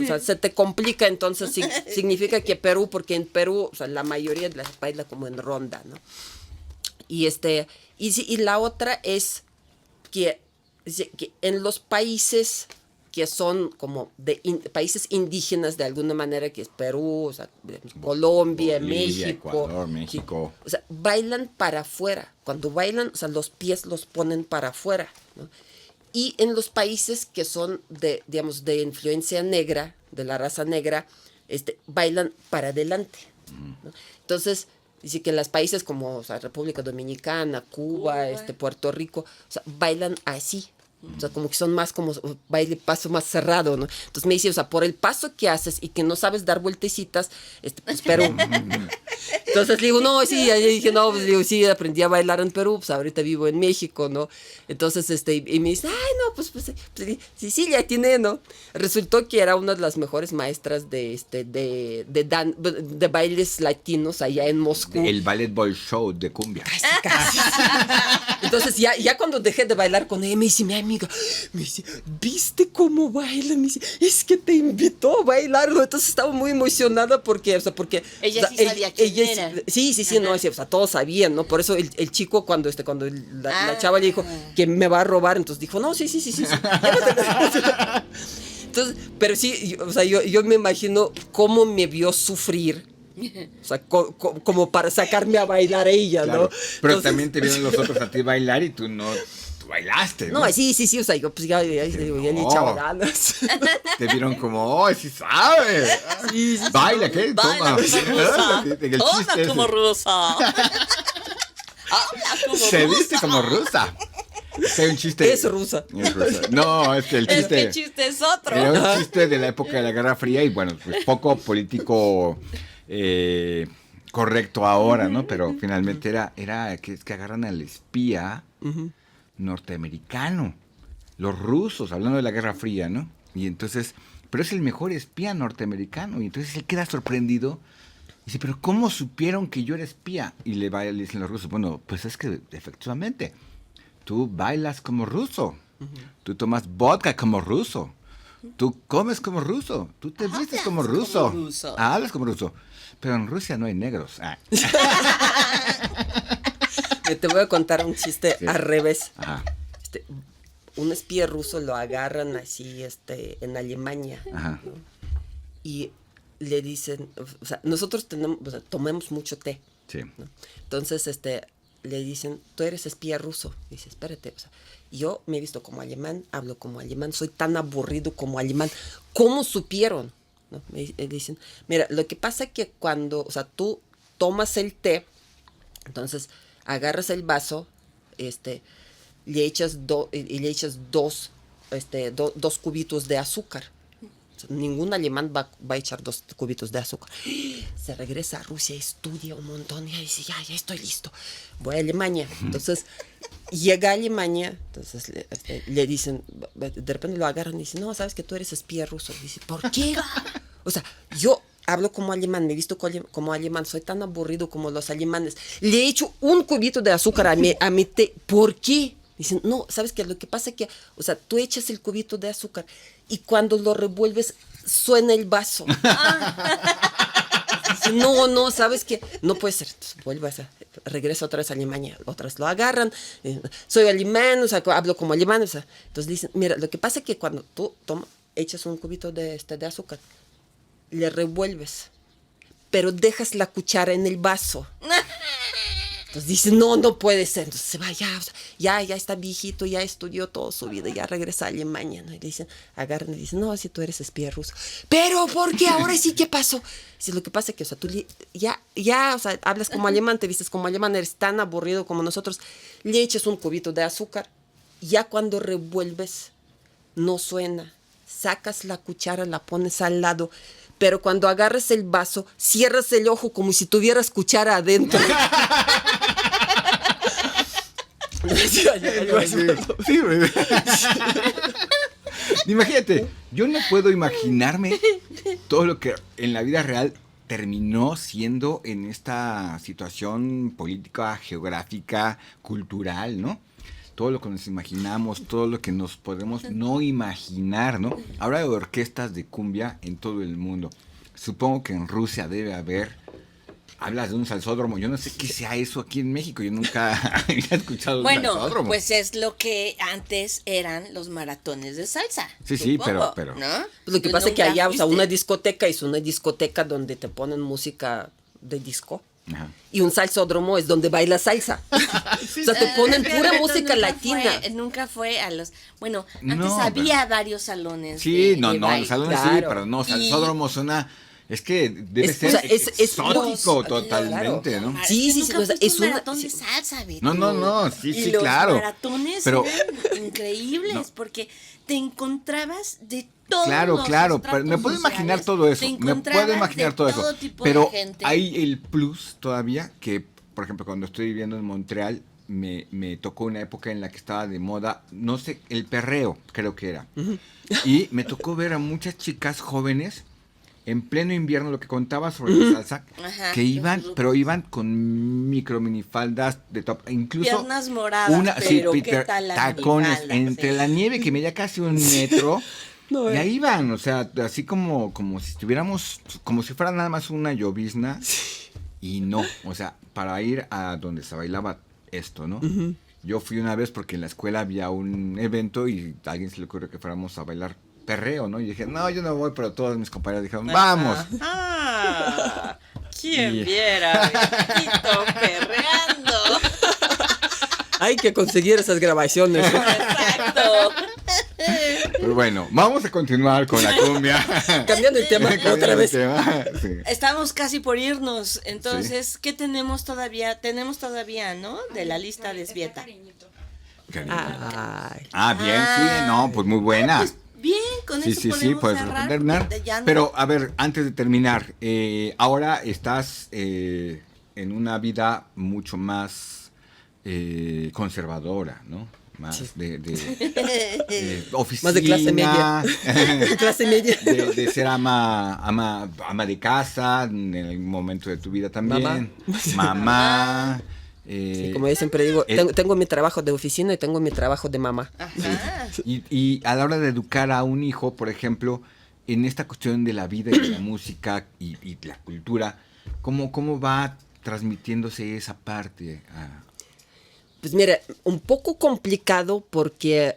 O sea, se te complica, entonces significa que Perú, porque en Perú, o sea, la mayoría de las baila como en ronda, ¿no? Y la otra es que en los países que son como países indígenas de alguna manera, que es Perú, o sea, Colombia, Bolivia, México. Ecuador, México. O sea, bailan para afuera. Cuando bailan, o sea, los pies los ponen para afuera, ¿no? Y en los países que son digamos, de influencia negra, de la raza negra, bailan para adelante, ¿no? Entonces, dice que en los países como, o sea, República Dominicana, Cuba, Puerto Rico, o sea, bailan así. O sea, como que son más como baile, paso más cerrado, ¿no? Entonces me dice, o sea, por el paso que haces y que no sabes dar vueltecitas, pues Perú. Entonces le digo, no, sí, y dije, no, pues digo, sí, aprendí a bailar en Perú, pues ahorita vivo en México, ¿no? Entonces, y me dice, ay, no, pues sí, ya tiene, ¿no? Resultó que era una de las mejores maestras de bailes latinos allá en Moscú. El Ballet Boy Show de cumbia. Casi. Entonces ya cuando dejé de bailar con ella, me dice mi amiga, me dice, ¿viste cómo baila? Me dice, es que te invitó a bailar, ¿no? Entonces estaba muy emocionada porque, o sea, porque... Ella o sea, sí sabía quién era. Sí, no, o sea, todos sabían, ¿no? Por eso el chico cuando la chava le dijo que me va a robar, entonces dijo, no, sí. Entonces, pero sí, o sea, yo me imagino cómo me vio sufrir. O sea, como para sacarme a bailar ella, claro, ¿no? Pero entonces, también te vieron los otros a ti bailar y tú bailaste, ¿no? No, sí, o sea, yo pues ya le echaba ganas. Te vieron como, sí sabe. Sí, baila, ¿qué? Baila Toma. como rusa. Se viste como rusa. Es que hay un chiste. Es rusa. No, es que el chiste. Es que el chiste es otro. Era un chiste de la época de la Guerra Fría y bueno, pues poco político correcto ahora, ¿no? Pero finalmente era que agarran al espía norteamericano, los rusos, hablando de la Guerra Fría, ¿no? Y entonces, pero es el mejor espía norteamericano y entonces él queda sorprendido. Dice, pero ¿cómo supieron que yo era espía? Y le dicen los rusos, bueno, pues es que efectivamente, tú bailas como ruso, tú tomas vodka como ruso, tú comes como ruso, tú te vistes como ruso, hablas como ruso, pero en Rusia no hay negros. Te voy a contar un chiste al revés. Ajá. Un espía ruso lo agarran así en Alemania, Ajá. ¿no? Y le dicen, o sea, nosotros tomamos mucho té. Sí. ¿no? Entonces, le dicen, tú eres espía ruso. Dice, espérate, o sea, yo me he visto como alemán, hablo como alemán, soy tan aburrido como alemán. ¿Cómo supieron? ¿No? Me dicen, mira, lo que pasa es que cuando, o sea, tú tomas el té, entonces agarras el vaso, le echas, y le echas dos cubitos de azúcar. Ningún alemán va a echar 2 cubitos de azúcar. Se regresa a Rusia, estudia un montón y dice, ya estoy listo. Voy a Alemania. Entonces, llega a Alemania, entonces le dicen, de repente lo agarran y dicen, no, sabes que tú eres espía ruso. Dice, ¿por qué? O sea, yo hablo como alemán, me he visto como alemán, soy tan aburrido como los alemanes. Le he hecho un cubito de azúcar a mi té. ¿Por qué? Dicen, no, ¿sabes qué? Lo que pasa es que, o sea, tú echas el cubito de azúcar y cuando lo revuelves suena el vaso. Dicen, no, ¿sabes qué? No puede ser. Entonces, regresa otra vez a Alemania. Otras lo agarran. Soy alemán, o sea, hablo como alemán. O sea, entonces dicen, mira, lo que pasa es que cuando tú echas un cubito de azúcar, le revuelves, pero dejas la cuchara en el vaso. Entonces dice, no puede ser. Entonces se va, ya está viejito, ya estudió toda su vida, ya regresa a Alemania, ¿no? Y le dicen, agarran y dicen, no, si tú eres espía ruso. ¿Pero por qué? Ahora sí, ¿qué pasó? Dice, lo que pasa es que, o sea, tú o sea, hablas como alemán, te vistes como alemán, eres tan aburrido como nosotros, le echas un cubito de azúcar, ya cuando revuelves, no suena. Sacas la cuchara, la pones al lado, pero cuando agarras el vaso, cierras el ojo como si tuvieras cuchara adentro. Sí. Imagínate, yo no puedo imaginarme todo lo que en la vida real terminó siendo en esta situación política, geográfica, cultural, ¿no? Todo lo que nos imaginamos, todo lo que nos podemos no imaginar, ¿no? Ahora hay orquestas de cumbia en todo el mundo. Supongo que en Rusia debe haber. Hablas de un salsódromo. Yo no sé qué sea eso aquí en México. Yo nunca había escuchado un salsódromo. Bueno, pues es lo que antes eran los maratones de salsa. Sí, supongo, pero ¿no? Pues lo que pasa es que allá, o sea, una discoteca es una discoteca donde te ponen música de disco. Ajá. Y un salsódromo es donde baila salsa. O sea, te ponen pura música latina. Nunca fue a los... Bueno, antes No, había varios salones. Sí, de los baile. salones sí, claro. pero no, salsódromo suena. Es que debe Es- ser o sea, es exótico los- totalmente, ¿no? Sí, Nunca o sea, fuiste es un una- maratón sí. de salsa, Beto. No, sí, Y sí, los claro. maratones Pero- eran increíbles No. porque te encontrabas de todo. Claro, pero me puedo imaginar todo eso. Me puedo imaginar todo eso. Pero hay el plus todavía que, por ejemplo, cuando estoy viviendo en Montreal, me tocó una época en la que estaba de moda, no sé, el perreo, creo que era. Y me tocó ver a muchas chicas jóvenes en pleno invierno, lo que contaba sobre la salsa, Ajá, que iban, los- pero iban con micro minifaldas de top, incluso Piernas moradas, pero ¿qué tal la tacones minifalda? entre Sí. la nieve que medía casi un metro. Y ahí van, o sea, así como si estuviéramos, como si fuera nada más una llovizna. Y no, o sea, para ir a donde se bailaba esto, ¿no? Yo fui una vez porque en la escuela había un evento y a alguien se le ocurrió que fuéramos a bailar perreo, ¿no? Y dije, no, yo no voy, pero todos mis compañeros dijeron, vamos. Ah, ¿quién Y- viera a Betito perreando? Hay que conseguir esas grabaciones. Exacto. Pero bueno, vamos a continuar con la cumbia. Cambiando el tema Cambiando otra el vez. tema, sí. Estamos casi por irnos, entonces, ¿qué tenemos todavía? Tenemos todavía, ¿no? De la lista de Svieta. Cariñito. Ay. Bien, sí, no, pues muy buena. Pues bien, con Sí, eso sí, podemos pues cerrar. terminar. porque ya no- Pero, a ver, antes de terminar, ahora estás en una vida mucho más conservadora, ¿no? Más Sí. de oficina. Más de clase media. Clase media. De ser ama de casa en algún momento de tu vida también. Mamá. Sí, como yo siempre digo, tengo mi trabajo de oficina y tengo mi trabajo de mamá. Ajá. Y a la hora de educar a un hijo, por ejemplo, en esta cuestión de la vida y de la música y la cultura, ¿cómo va transmitiéndose esa parte? Pues mira, un poco complicado porque,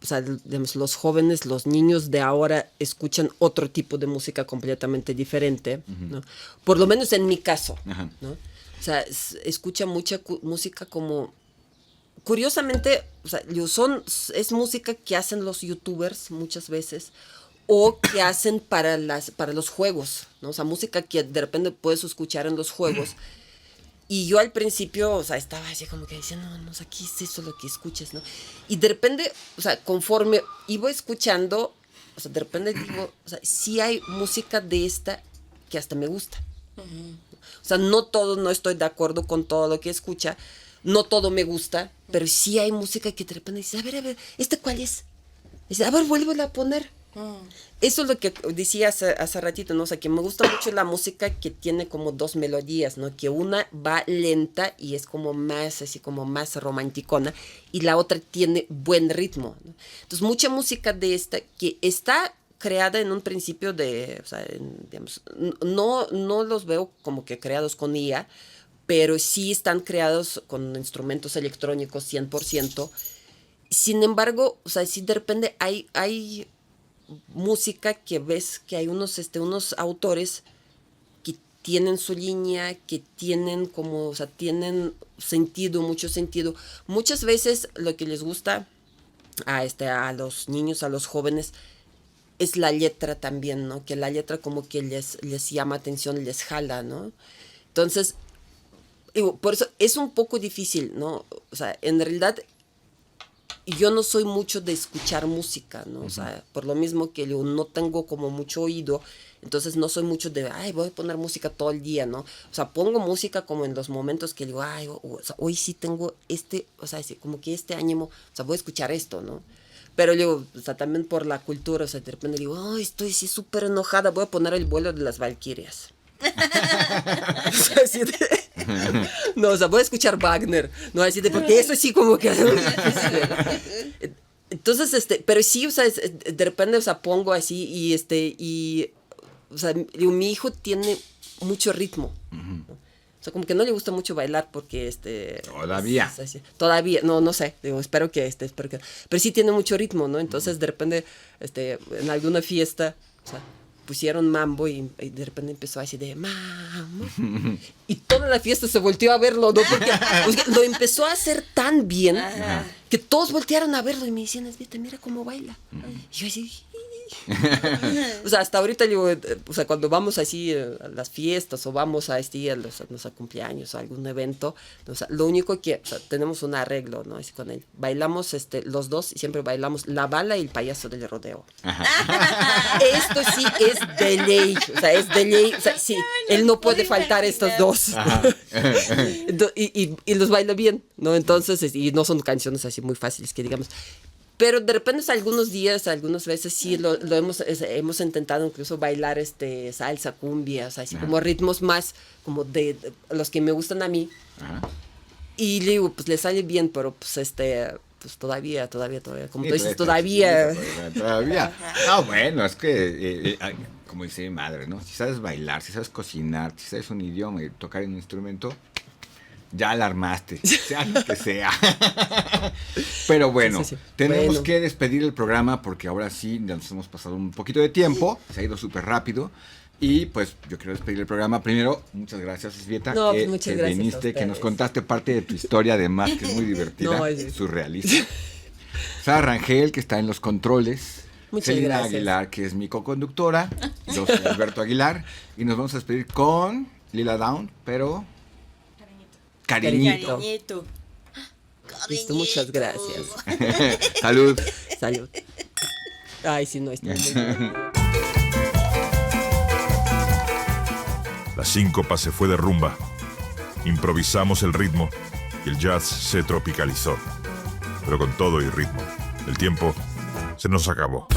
o sea, digamos, los jóvenes, los niños de ahora escuchan otro tipo de música completamente diferente, ¿no? Por lo menos en mi caso, Ajá. ¿no? O sea, escucha mucha música como... Curiosamente, o sea, es música que hacen los youtubers muchas veces o que hacen para los juegos, ¿no? O sea, música que de repente puedes escuchar en los juegos. Y yo al principio, o sea, estaba así como que decía, no, o sea, ¿qué es eso lo que escuchas, no? Y de repente, o sea, conforme iba escuchando, o sea, de repente digo, o sea, sí hay música de esta que hasta me gusta. O sea, no estoy de acuerdo con todo lo que escucha, no todo me gusta, pero sí hay música que de repente dice, a ver, ¿este cuál es? Dice, a ver, vuélvela a poner. Eso es lo que decía hace ratito, ¿no? O sea, que me gusta mucho la música que tiene como dos melodías, ¿no? Que una va lenta y es como más, así como más romanticona, y la otra tiene buen ritmo, ¿no? Entonces, mucha música de esta que está creada en un principio de, o sea, digamos, no los veo como que creados con IA, pero sí están creados con instrumentos electrónicos 100%. Sin embargo, o sea, sí de repente hay música que ves que hay unos autores que tienen su línea, que tienen como, o sea, tienen sentido, mucho sentido. Muchas veces lo que les gusta a los niños, a los jóvenes, es la letra también, ¿no? Que la letra como que les llama atención, les jala, ¿no? Entonces, por eso es un poco difícil, ¿no? O sea, en realidad yo no soy mucho de escuchar música, ¿no? O sea, por lo mismo que yo no tengo como mucho oído, entonces no soy mucho de, voy a poner música todo el día, ¿no? O sea, pongo música como en los momentos que digo, o sea, hoy sí tengo o sea, como que este ánimo, o sea, voy a escuchar esto, ¿no? Pero luego, o sea, también por la cultura, o sea, de repente digo, estoy sí súper enojada, voy a poner el vuelo de las Valquirias. O sea, así de, no, o sea, voy a escuchar Wagner, no, así de, porque eso sí como que... Entonces, pero sí, o sea, de repente, o sea, pongo así y o sea, digo, mi hijo tiene mucho ritmo. O sea, como que no le gusta mucho bailar porque Todavía. Todavía, no sé, digo, espero que. Pero sí tiene mucho ritmo, ¿no? Entonces, de repente, en alguna fiesta, o sea, pusieron mambo y de repente empezó así de mambo. Y toda la fiesta se volteó a verlo, ¿no? Porque o sea, lo empezó a hacer tan bien que todos voltearon a verlo y me decían, mira cómo baila. Y yo así... O sea, hasta ahorita digo, o sea, cuando vamos así a las fiestas o vamos a los cumpleaños o algún evento, o sea, lo único que, o sea, tenemos un arreglo, ¿no? Así con él. Bailamos los dos y siempre bailamos La Bala y el Payaso del Rodeo. Esto sí es de ley, o sea, es de ley, o sea, sí, él no puede faltar estos dos. Y los baila bien, ¿no? Entonces, y no son canciones así muy fáciles que digamos. Pero de repente algunos días, algunas veces sí lo hemos intentado incluso bailar salsa, cumbia, o sea, así como ritmos más como de los que me gustan a mí. Y le digo, pues le sale bien, pero pues pues todavía, como tú dices, todavía. Todavía. No, bueno, es que, como dice mi madre, ¿no? Si sabes bailar, si sabes cocinar, si sabes un idioma y tocar un instrumento, ya la armaste, sea lo que sea. Pero bueno, sí. Tenemos que despedir el programa porque ahora sí nos hemos pasado un poquito de tiempo, se ha ido súper rápido. Y pues yo quiero despedir el programa. Primero, muchas gracias, Elzbieta, pues muchas gracias viniste, que nos contaste parte de tu historia, además, que es muy divertida, surrealista. Sara Rangel, que está en los controles. Muchas Celina gracias. Aguilar, que es mi co-conducora. Yo soy Alberto Aguilar. Y nos vamos a despedir con Lila Downs, pero... Cariñito. Listo, muchas gracias. Salud. Salud. Ay, sí, no está muy bien. La síncopa se fue de rumba. Improvisamos el ritmo y el jazz se tropicalizó. Pero con todo y ritmo, el tiempo se nos acabó.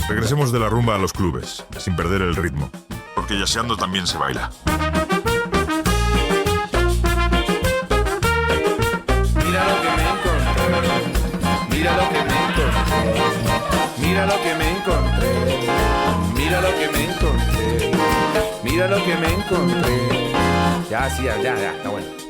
Regresemos de la rumba a los clubes, sin perder el ritmo, porque yaceando también se baila. Mira lo que me encontré, mira lo que me encontré, mira lo que me encontré, mira lo que me encontré, mira lo que me encontré. Ya, sí, ya, está bueno.